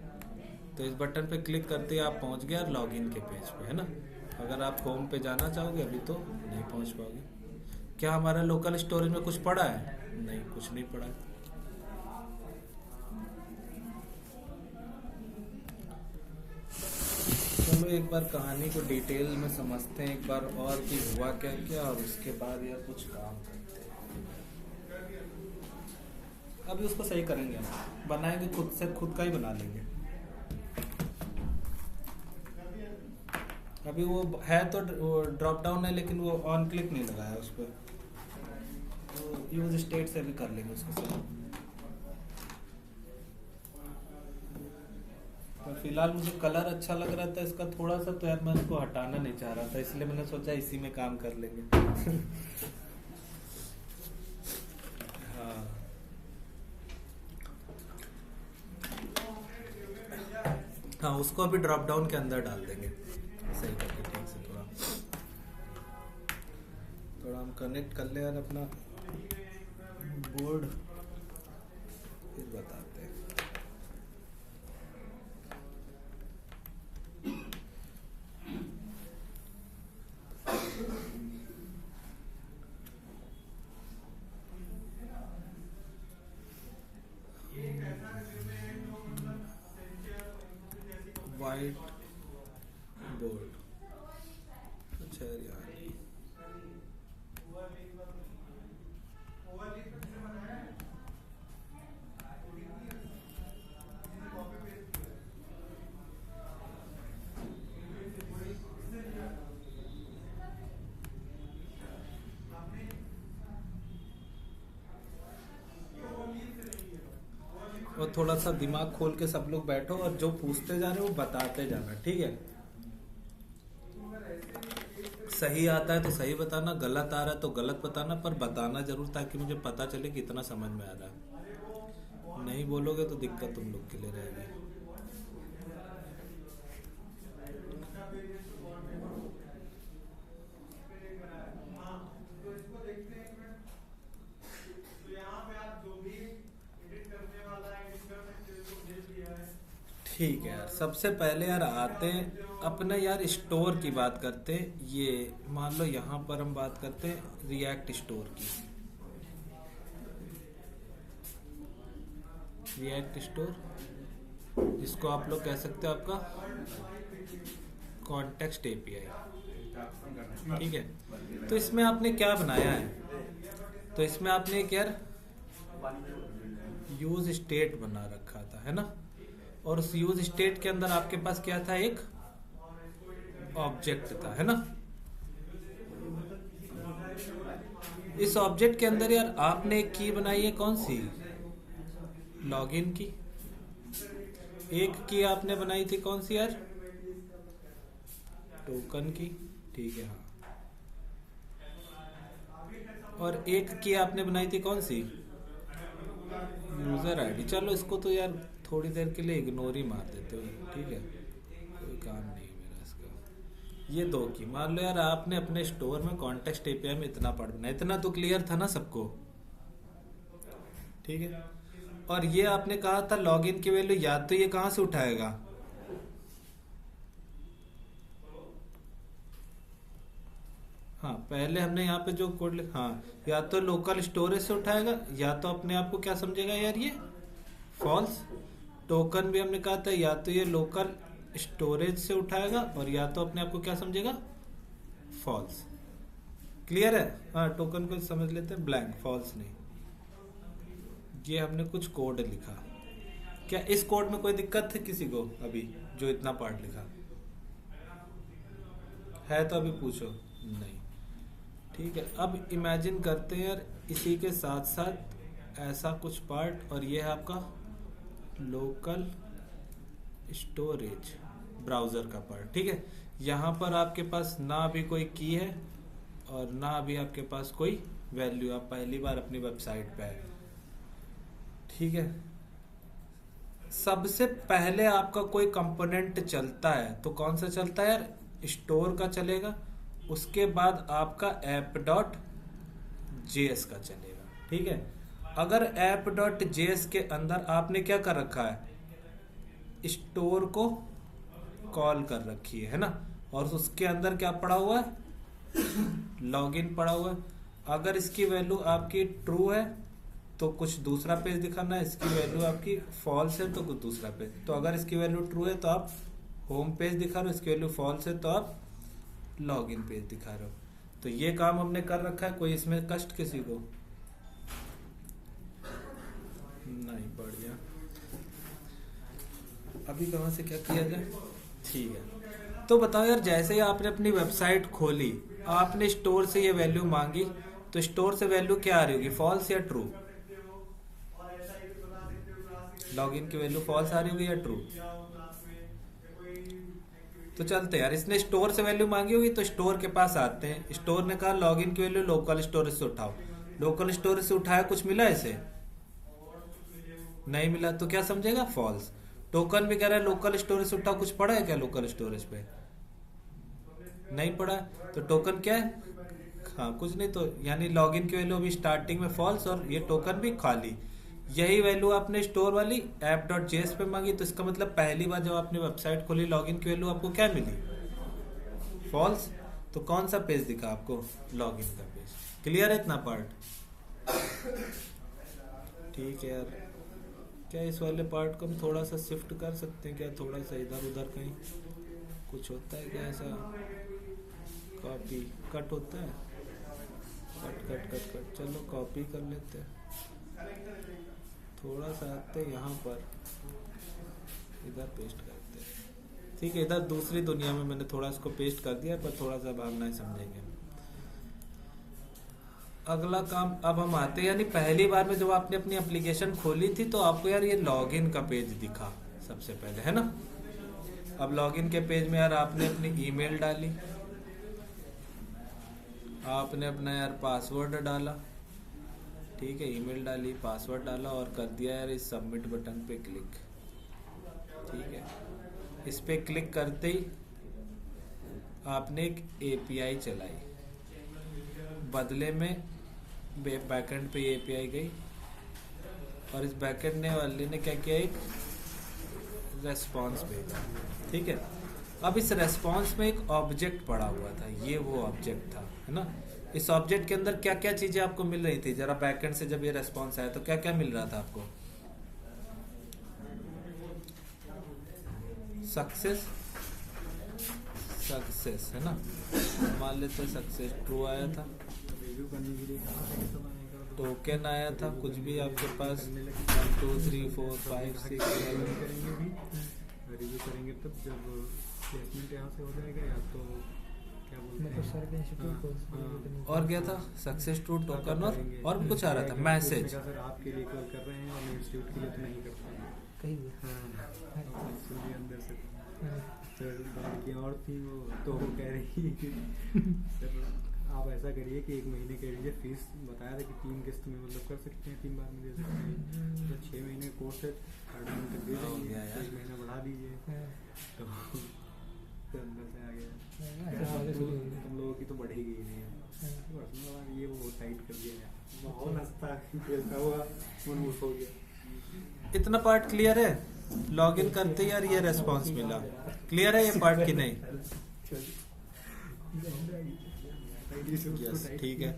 तो इस बटन पे क्लिक करते ही आप पहुंच गए लॉगिन के पेज पे, है ना। अगर आप होम पे जाना चाहोगे अभी तो नहीं पहुंच पाओगे। क्या हमारा लोकल स्टोरेज में कुछ पड़ा है, नहीं, कुछ नहीं पड़ा है। चलो एक बार कहानी को डिटेल में समझते हैं एक बार और कि हुआ क्या क्या, और उसके बाद यार कुछ काम करते हैं। अभी उसको सही करेंगे, हम बनाएंगे खुद से, खुद का ही बना लेंगे। अभी वो है तो ड्रॉप डाउन है, लेकिन वो ऑन क्लिक नहीं लगाया उस पर। तो यूज स्टेट से भी कर लेंगे उसको सही। तो फिलहाल मुझे कलर अच्छा लग रहा था इसका थोड़ा सा, तो यार मैं इसको हटाना नहीं चाह रहा था, इसलिए मैंने सोचा इसी में काम कर लेंगे। हाँ, हाँ, उसको अभी ड्रॉप डाउन के अंदर डाल देंगे सही करके, ठीक से। थोड़ा हम कनेक्ट कर ले यार अपना बोर्ड, फिर बताते हैं। वाइट बोर्ड, अच्छा यार, और थोड़ा सा दिमाग खोल के सब लोग बैठो और जो पूछते जा रहे हो वो बताते जाना, ठीक है। सही आता है तो सही बताना, गलत आ रहा है तो गलत बताना, पर बताना जरूर ताकि मुझे पता चले कि इतना समझ में आ रहा है। नहीं बोलोगे तो दिक्कत तुम लोग के लिए रहेगी। ठीक है यार, सबसे पहले यार आते हैं अपने यार स्टोर की बात करते हैं। ये मान लो यहाँ पर हम बात करते हैं रिएक्ट स्टोर की। रिएक्ट स्टोर, जिसको आप लोग कह सकते हो आपका कॉन्टेक्स्ट एपीआई, ठीक है। तो इसमें आपने क्या बनाया है, तो इसमें आपने एक यार यूज स्टेट बना रखा था, है ना। और उस यूज स्टेट के अंदर आपके पास क्या था, एक ऑब्जेक्ट था, है ना। इस ऑब्जेक्ट के अंदर यार आपने एक की बनाई है, कौन सी, लॉगिन की। एक की आपने बनाई थी कौन सी यार, टोकन की, ठीक है हाँ। और एक की आपने बनाई थी कौन सी, यूजर आईडी। चलो इसको तो यार थोड़ी देर के लिए इग्नोर ही मार देते हो, ठीक है, कोई काम नहीं है मेरा इसका। ये दो की मान लो यार आपने अपने स्टोर में कॉन्टेक्स्ट एपीआई में इतना पढ़ बनाया, इतना तो क्लियर था ना सबको, ठीक है। और ये आपने कहा था लॉगिन की वैल्यू या तो ये कहां से उठाएगा, हाँ पहले हमने यहाँ पे जो कोड हाँ, या तो लोकल स्टोरेज से उठाएगा या तो अपने आप को क्या समझेगा यार ये फॉल्स। टोकन भी हमने कहा था या तो ये लोकल स्टोरेज से उठाएगा और या तो अपने आप को क्या समझेगा, फॉल्स। क्लियर है, हाँ टोकन को समझ लेते हैं ब्लैंक, फॉल्स नहीं। ये हमने कुछ कोड लिखा, क्या इस कोड में कोई दिक्कत है किसी को अभी जो इतना पार्ट लिखा है, तो अभी पूछो, नहीं, ठीक है। अब इमेजिन करते हैं यार इसी के साथ साथ ऐसा कुछ पार्ट, और ये है आपका लोकल स्टोरेज ब्राउजर का पार्ट, ठीक है। यहाँ पर आपके पास ना अभी कोई की है और ना अभी आपके पास कोई वैल्यू, आप पहली बार अपनी वेबसाइट पे आए, ठीक है। सबसे पहले आपका कोई कंपोनेंट चलता है तो कौन सा चलता है यार, स्टोर का चलेगा। उसके बाद आपका app.js का चलेगा, ठीक है। अगर app.js के अंदर आपने क्या कर रखा है, स्टोर को कॉल कर रखी है ना, और उसके अंदर क्या पड़ा हुआ है, लॉगिन पड़ा हुआ है। अगर इसकी वैल्यू आपकी ट्रू है तो कुछ दूसरा पेज दिखाना है, इसकी वैल्यू आपकी फॉल्स है तो कुछ दूसरा पेज। तो अगर इसकी वैल्यू ट्रू है तो आप होम पेज दिखा रहे हो, इसकी वैल्यू फॉल्स है तो आप लॉगिन पेज दिखा रहे हो। तो ये काम हमने कर रखा है, कोई इसमें कष्ट किसी को नहीं, बढ़िया। अभी कहां से क्या किया जाए, ठीक है। तो बताओ यार, जैसे ही आपने अपनी वेबसाइट खोली, आपने स्टोर से ये वैल्यू मांगी, तो स्टोर से वैल्यू क्या आ रही होगी, फॉल्स या ट्रू, लॉगिन की वैल्यू फॉल्स आ रही होगी या ट्रू। तो चलते यार, इसने स्टोर से वैल्यू मांगी होगी तो स्टोर के पास आते हैं। स्टोर ने कहा लॉगिन की वैल्यू लोकल स्टोरेज से उठाओ, लोकल स्टोरेज से उठाया, कुछ मिला इसे, नहीं मिला, तो क्या समझेगा, फॉल्स। टोकन भी कह रहा है लोकल स्टोरेज से उठाओ, कुछ पड़ा है क्या लोकल स्टोरेज पे, नहीं पड़ा, तो टोकन क्या है, हाँ कुछ नहीं, तो यानी लॉगिन की वैल्यू अभी स्टार्टिंग में फॉल्स और ये टोकन भी खाली। यही वैल्यू आपने स्टोर वाली app.js पे मांगी, तो इसका मतलब पहली बार जब आपने वेबसाइट खोली लॉगिन की वैल्यू आपको क्या मिली, फॉल्स। तो कौन सा पेज दिखा आपको, लॉगिन का पेज। क्लियर है इतना पार्ट, ठीक है यार। क्या इस वाले पार्ट को हम थोड़ा सा शिफ्ट कर सकते हैं क्या, थोड़ा सा इधर उधर कहीं कुछ होता है क्या, ऐसा कॉपी कट होता है, कट कट कट कट, चलो कॉपी कर लेते हैं, थोड़ा सा आते यहाँ पर, इधर पेस्ट करते हैं, ठीक है। इधर दूसरी दुनिया में मैंने थोड़ा इसको पेस्ट कर दिया, पर थोड़ा सा भावनाएं समझेंगे। अगला काम अब हम आते हैं, यानी पहली बार में जब आपने अपनी एप्लीकेशन खोली थी तो आपको यार ये लॉगिन का पेज दिखा सबसे पहले, है ना। अब लॉगिन के पेज में यार आपने अपनी ईमेल डाली, आपने अपना यार पासवर्ड डाला, ठीक है, ईमेल डाली, पासवर्ड डाला और कर दिया यार इस सबमिट बटन पे क्लिक, ठीक है। इस पे क्लिक करते ही आपने एक एपीआई चलाई, बदले में बैकएंड पे एपीआई गई और इस बैकएंड वाले ने क्या किया, एक रेस्पॉन्स भेजा, ठीक है। अब इस रेस्पॉन्स में एक ऑब्जेक्ट पड़ा हुआ था, ये वो ऑब्जेक्ट था, है ना। इस ऑब्जेक्ट के अंदर क्या क्या चीजें आपको मिल रही थी, जरा बैकएंड से जब ये रेस्पॉन्स आया तो क्या क्या मिल रहा था आपको। सक्सेस है ना, मान लेते सक्सेस ट्रू आया था, टोकन आया था, कुछ भी आपके पास 1 2 3 4 5 6 रिव्यू करेंगे तब जब प्लेसमेंट यहाँ से हो जाएगा, या तो क्या बोलते हैं और क्या था, सक्सेस ट्रू टोकन और भी कुछ आ रहा था, मैसेज। सर आपके लिए कॉल कर रहे हैं और इंस्टीट्यूट के लिए तो नहीं कर पाएंगे कहीं अंदर से। सर लड़कियाँ और थी वो, तो वो कह रही कि सर आप ऐसा करिए कि 1 महीने कह लीजिए, फीस बताया था कि 3 किस्त में मतलब कर सकते हैं, 3 बार में दे सकते हैं, तो 6 महीने कोर्स है, 8 महीने तक दे देंगे, 1 महीना बढ़ा दीजिए, तो अंदर से आ गया। तुम लोगों की तो बढ़ेगी ही नहीं, ये वो टाइट कर दिया है, माहौल हंसता खेलता हुआ मनमोह हो गया। इतना पार्ट क्लियर है। लॉगिन करते यार ये रेस्पॉन्स मिला, क्लियर है ये पार्ट की नहीं। यस ठीक है।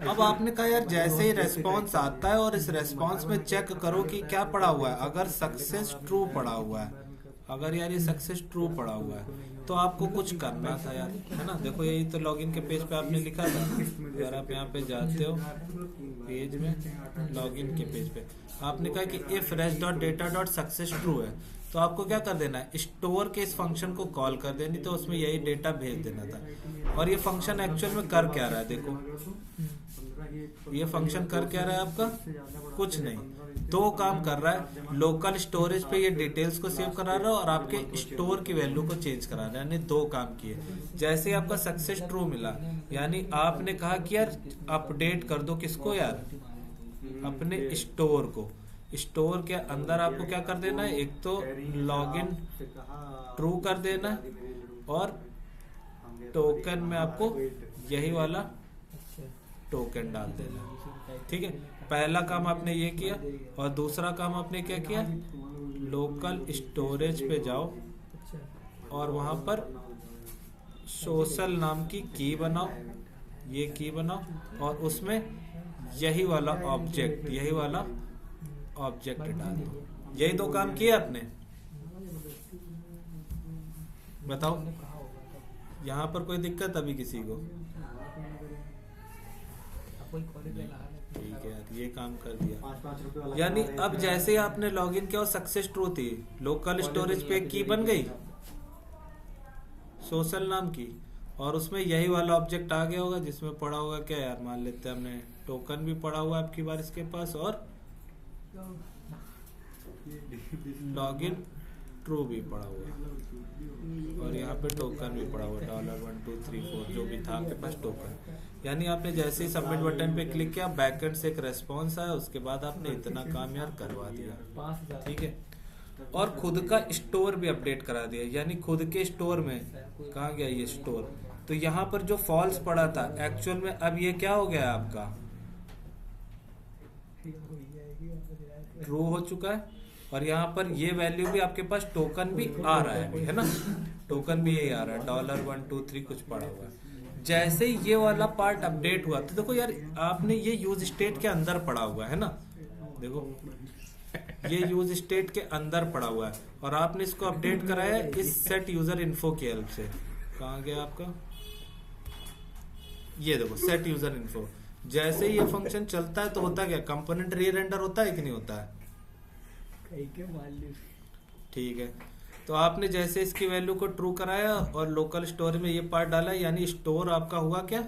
अब आपने कहा यार जैसे ही रेस्पॉन्स आता है और इस रेस्पॉन्स में चेक करो कि क्या पड़ा हुआ है, अगर सक्सेस ट्रू पड़ा हुआ है, अगर यार ये सक्सेस ट्रू पड़ा हुआ है तो आपको कुछ करना था यार, है ना। देखो यही तो लॉगिन के पेज पे आपने लिखा था, अगर आप यहाँ पे जाते हो पेज में, लॉगिन के पेज पे आपने कहा कि इफ res.data.success ट्रू है तो आपको क्या कर देना है, स्टोर के इस फंक्शन को कॉल कर देनी, तो उसमें यही डेटा भेज देना था। और ये फंक्शन एक्चुअल में कर क्या रहा है, देखो ये फंक्शन कर क्या रहा है आपका, कुछ नहीं, 2 काम कर रहा है। लोकल स्टोरेज पे ये डिटेल्स को सेव करा रहा है और आपके स्टोर की वैल्यू को चेंज करा रहा है, यानी 2 काम किए। जैसे ही आपका सक्सेस ट्रू मिला, यानी आपने कहा कि यार अपडेट कर दो किसको यार, अपने स्टोर को। स्टोर के अंदर आपको क्या कर देना है, एक तो लॉगिन ट्रू कर देना है और टोकन में आपको यही वाला टोकन डाल देना, ठीक है। पहला काम आपने ये किया और दूसरा काम आपने क्या किया, लोकल स्टोरेज पे जाओ और वहां पर सोशल नाम की की बनाओ, ये की बनाओ और उसमें यही वाला ऑब्जेक्ट डाल दो। यही 2 काम किए आपने, बताओ यहाँ पर कोई दिक्कत अभी किसी को? ठीक है यार, ये काम कर दिया। यानी अब जैसे ही आपने लॉगिन किया और सक्सेस ट्रू थी, लोकल स्टोरेज पे की बन गई सोशल नाम की, और उसमें यही वाला ऑब्जेक्ट आ गया होगा जिसमें पड़ा होगा क्या यार, मान लेते हैं हमने टोकन भी पड़ा हुआ आपकी बार इसके पास और लॉगिन ट्रू भी पड़ा हुआ और यहाँ पे टोकन भी पड़ा हुआ $1 2 3 4 जो भी था आपके पास टोकन। यानी आपने जैसे ही सबमिट बटन पे क्लिक किया, बैकएंड से एक रेस्पॉन्स आया, उसके बाद आपने इतना काम यार करवा दिया, ठीक है। और खुद का स्टोर भी अपडेट करा दिया, यानी खुद के स्टोर में कहाँ गया ये स्टोर, तो यहाँ पर जो फॉल्स पड़ा था एक्चुअल में अब ये क्या हो गया आपका, ट्रू हो चुका है। और यहाँ पर ये वैल्यू भी आपके पास टोकन भी आ रहा है, है ना, टोकन भी यही आ रहा है, $1 2 3 कुछ पड़ा हुआ है। जैसे ही ये वाला पार्ट अपडेट हुआ तो देखो यार आपने ये यूज स्टेट के अंदर पड़ा हुआ है ना, देखो ये यूज स्टेट के अंदर पड़ा हुआ है और आपने इसको अपडेट कराया इस सेट यूजर इन्फो की हेल्प से। कहाँ गया आपका, ये देखो सेट यूजर इन्फो। जैसे ही ये फंक्शन चलता है तो होता क्या, कंपोनेंट री रेंडर होता है कि नहीं होता है, ठीक है। तो आपने जैसे इसकी वैल्यू को ट्रू कराया और लोकल स्टोर में ये पार्ट डाला, यानी स्टोर आपका हुआ क्या,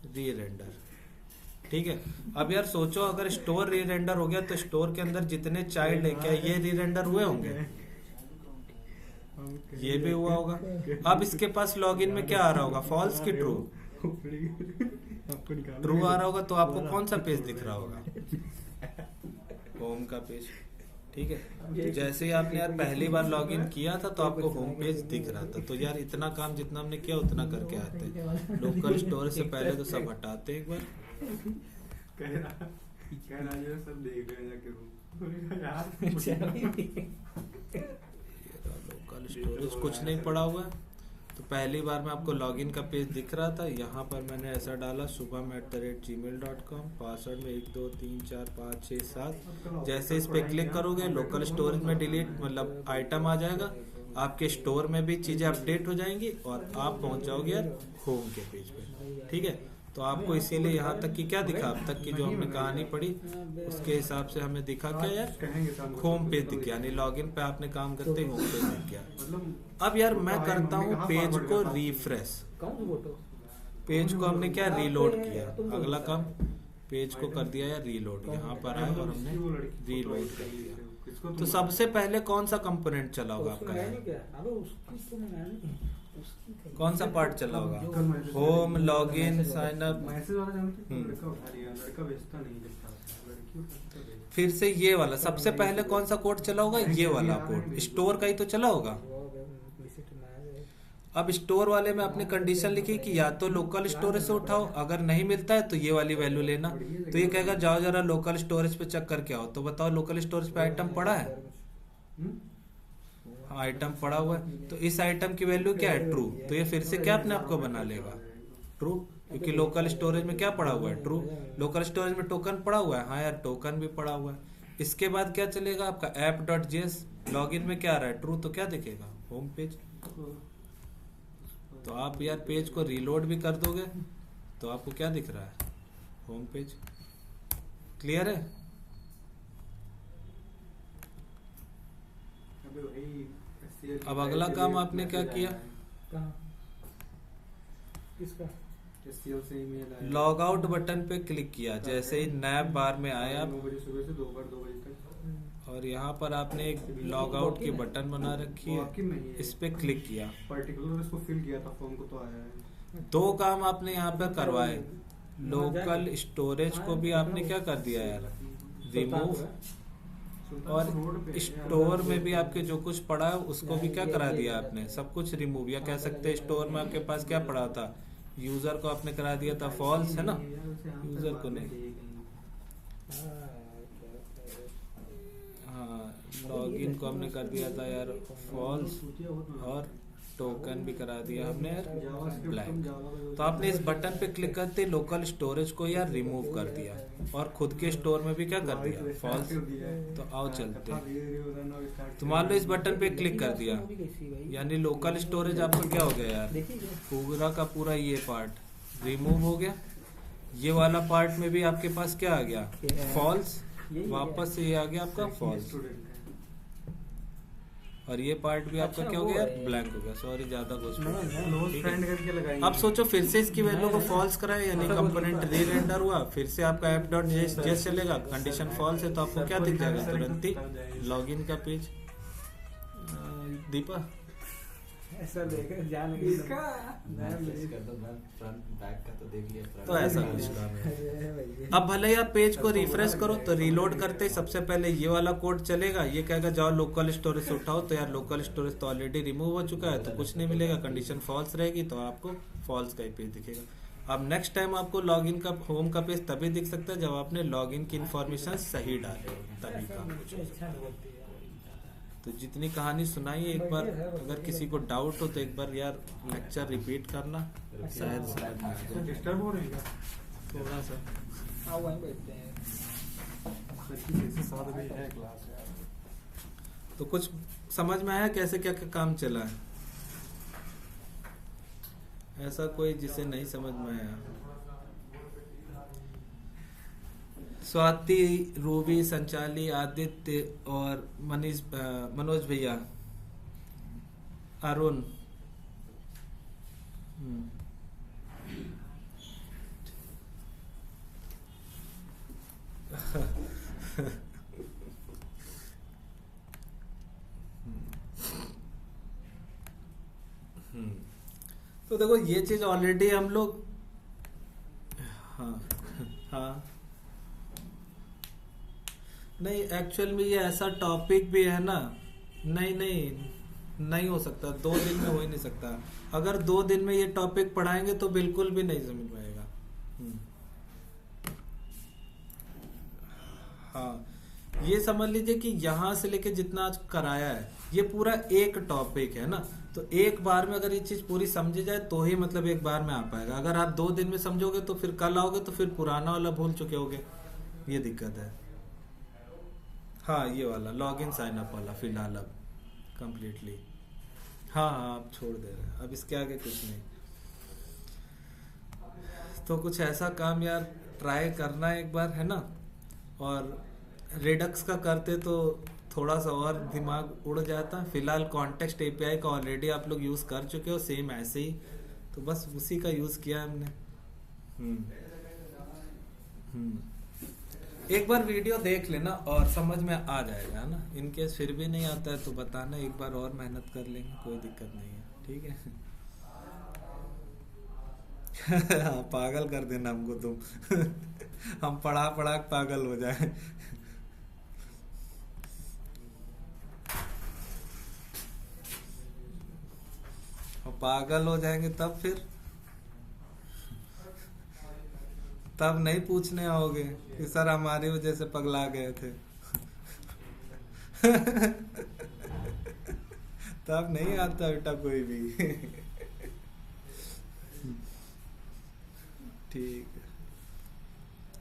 री रेंडर, ठीक है। अब यार सोचो अगर स्टोर री रेंडर हो गया तो स्टोर के अंदर जितने चाइल्ड है क्या ये री रेंडर हुए होंगे? ये भी हुआ होगा। अब इसके पास लॉगिन में क्या आ रहा होगा, फॉल्स की ट्रू? ट्रू आ रहा होगा। तो आपको कौन सा पेज दिख रहा होगा? होम का पेज। ठीक है। जैसे ही आपने यार पहली बार लॉगिन किया था तो आपको होम पेज दिख रहा था। तो यार इतना काम जितना हमने किया उतना करके आते हैं। लोकल स्टोरेज से पहले तो सब हटाते हैं एक बार। सब देख रहे हैं लोकल स्टोरेज कुछ नहीं पड़ा हुआ है। तो पहली बार में आपको लॉगिन का पेज दिख रहा था। यहाँ पर मैंने ऐसा डाला shubham@gmail.com, पासवर्ड में 1 2 3 4 5 6 7। जैसे इस पे क्लिक करोगे लोकल स्टोरेज में डिलीट मतलब आइटम आ जाएगा, आपके स्टोर में भी चीजें अपडेट हो जाएंगी और आप पहुंच जाओगे यार होम के पेज पे। ठीक है। तो आपको इसीलिए यहाँ तक की क्या दिखा, अब तक की जो हमने कहानी पढ़ी उसके हिसाब से हमें दिखा क्या यार, होम पेज दिख गया। यानी लॉगिन पे आपने काम करते ही होम पेज दिख गया। अब यार मैं करता हूँ पेज को रिफ्रेश। पेज को हमने क्या रीलोड किया। अगला काम पेज को कर दिया यार रीलोड। यहाँ पर आए और हमने रीलोड कर दिया। तो सबसे पहले कौन सा कंपोनेंट चला होगा आपका? कौन सा पार्ट चला होगा? Home, login, sign up. फिर से ये वाला सबसे पहले कौन सा कोड चला होगा? ये वाला कोड स्टोर का ही तो चला होगा। अब स्टोर वाले में अपनी कंडीशन लिखी कि या तो लोकल स्टोरेज से उठाओ, अगर नहीं मिलता है तो ये वाली वैल्यू लेना। तो ये कहेगा जाओ जरा लोकल स्टोरेज पे चेक करके आओ। तो बताओ लोकल स्टोरेज पे आइटम पड़ा है? आइटम पड़ा हुआ है। तो इस आइटम की वैल्यू क्या है? ट्रू। तो ये फिर से क्या अपने आपको बना लेगा? ट्रू, क्योंकि लोकल स्टोरेज में क्या पड़ा हुआ है? ट्रू। लोकल स्टोरेज में टोकन पड़ा हुआ है। हाँ यार टोकन भी पड़ा हुआ है। इसके बाद क्या चलेगा आपका app.js। लॉगिन में क्या आ रहा है? ट्रू। तो क्या दिखेगा? Home page. तो आप यार पेज को रीलोड भी कर दोगे तो आपको क्या दिख रहा है? Home page. क्लियर है? अब अगला काम आपने क्या किया? लॉग आउट बटन पे क्लिक किया। जैसे ही नैप बार में आए आप और यहाँ पर आपने एक लॉग आउट की बटन बना रखी है, इस पे क्लिक किया। पर्टिकुलर इसको फिल किया था फॉर्म को तो आया है। 2 काम आपने यहाँ पे करवाए। लोकल स्टोरेज को भी आपने क्या कर दिया यार? रिमूव। और स्टोर में भी आपके जो कुछ पड़ा है उसको भी क्या करा दिया आपने? सब कुछ रिमूव। या कह सकते हैं स्टोर में आपके पास क्या पड़ा था? यूजर को आपने करा दिया था फॉल्स, है ना? यूजर को नहीं। हाँ, लॉगिन को हमने कर दिया था यार फॉल्स और टोकन भी करा दिया हमने यार ब्लैंक। तो आपने इस बटन पे क्लिक करते लोकल स्टोरेज को यार रिमूव कर दिया और खुद के स्टोर में भी क्या कर दिया? फॉल्स। तो आओ चलते हैं। तो मान लो इस बटन पे क्लिक कर दिया यानी लोकल स्टोरेज आपका क्या हो गया यार? पूरा का पूरा ये पार्ट रिमूव हो गया। ये वाला पार्ट में भी आपके पास क्या आ गया? फॉल्स। वापस से ये आ गया आपका फॉल्स। और ये पार्ट भी आपका क्या हो गया? ब्लैंक हो गया। सॉरी ज्यादा कुछ। अब सोचो फिर से इसकी वैल्यू को फॉल्स कराए यानी कंपोनेंट री रेंडर हुआ। फिर से आपका app.js चलेगा, कंडीशन फॉल्स है तो आपको क्या दिख जाएगा? तुरंत ही लॉगिन का पेज। दीपा ऐसा लेकर तो ऐसा कुछ काम है। अब भले ही आप पेज को रिफ्रेश करो तो रीलोड करते सबसे पहले ये वाला कोड चलेगा। ये कहेगा जाओ लोकल स्टोरेज से उठाओ। तो यार लोकल स्टोरेज तो ऑलरेडी रिमूव हो चुका है तो कुछ नहीं मिलेगा। कंडीशन फॉल्स रहेगी तो आपको फॉल्स का ही पेज दिखेगा। अब नेक्स्ट टाइम आपको लॉगिन का होम का पेज तभी दिख सकता है जब आपने लॉगिन की इन्फॉर्मेशन सही डाले, तभी काम कुछ हो सकता है। तो जितनी कहानी सुनाई एक बार, अगर किसी को डाउट हो तो एक बार यार लेक्चर रिपीट करना, शायद समझ में आ जाए। डिस्टर्ब हो रही है थोड़ा सा। तो कुछ समझ में आया कैसे क्या क्या काम चला है? ऐसा कोई जिसे नहीं समझ में आया? स्वाति, रूबी, संचाली, आदित्य और मनोज भैया, अरुण। हम्म, तो देखो ये चीज ऑलरेडी हम लोग, हाँ हाँ, नहीं एक्चुअल में ये ऐसा टॉपिक भी है ना, नहीं नहीं, नहीं हो सकता, 2 दिन में हो ही नहीं सकता। अगर 2 दिन में ये टॉपिक पढ़ाएंगे तो बिल्कुल भी नहीं समझ में आएगा। हम्म, हाँ, ये समझ लीजिए कि यहाँ से लेके जितना आज कराया है ये पूरा एक टॉपिक है ना, तो एक बार में अगर ये चीज पूरी समझी जाए तो ही मतलब एक बार में आ पाएगा। अगर आप 2 दिन में समझोगे तो फिर कल आओगे तो फिर पुराना वाला भूल चुके होगे, ये दिक्कत है। हाँ, ये वाला लॉग इन साइन अप वाला फिलहाल अब कंप्लीटली, हाँ हाँ आप छोड़ दे रहे हैं, अब इसके आगे कुछ नहीं। तो कुछ ऐसा काम यार ट्राई करना है एक बार, है ना। और रिडक्स का करते तो थोड़ा सा और दिमाग उड़ जाता। फिलहाल कॉन्टेक्स्ट एपीआई का ऑलरेडी आप लोग यूज कर चुके हो सेम ऐसे ही, तो बस उसी का यूज किया हमने। हम्म हम्म, एक बार वीडियो देख लेना और समझ में आ जाएगा, है ना। इनकेस फिर भी नहीं आता है तो बताना, एक बार और मेहनत कर लेंगे, कोई दिक्कत नहीं है, ठीक है। हाँ, पागल कर देना हमको तुम। हम पढ़ा पढ़ा के पागल हो जाए। और पागल हो जाएंगे तब फिर, तब नहीं पूछने आओगे कि सर हमारी वजह से पगला गए थे। तब नहीं आता बेटा कोई भी। ठीक है,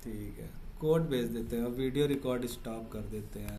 ठीक है, कोड भेज देते हैं और वीडियो रिकॉर्ड स्टॉप कर देते हैं।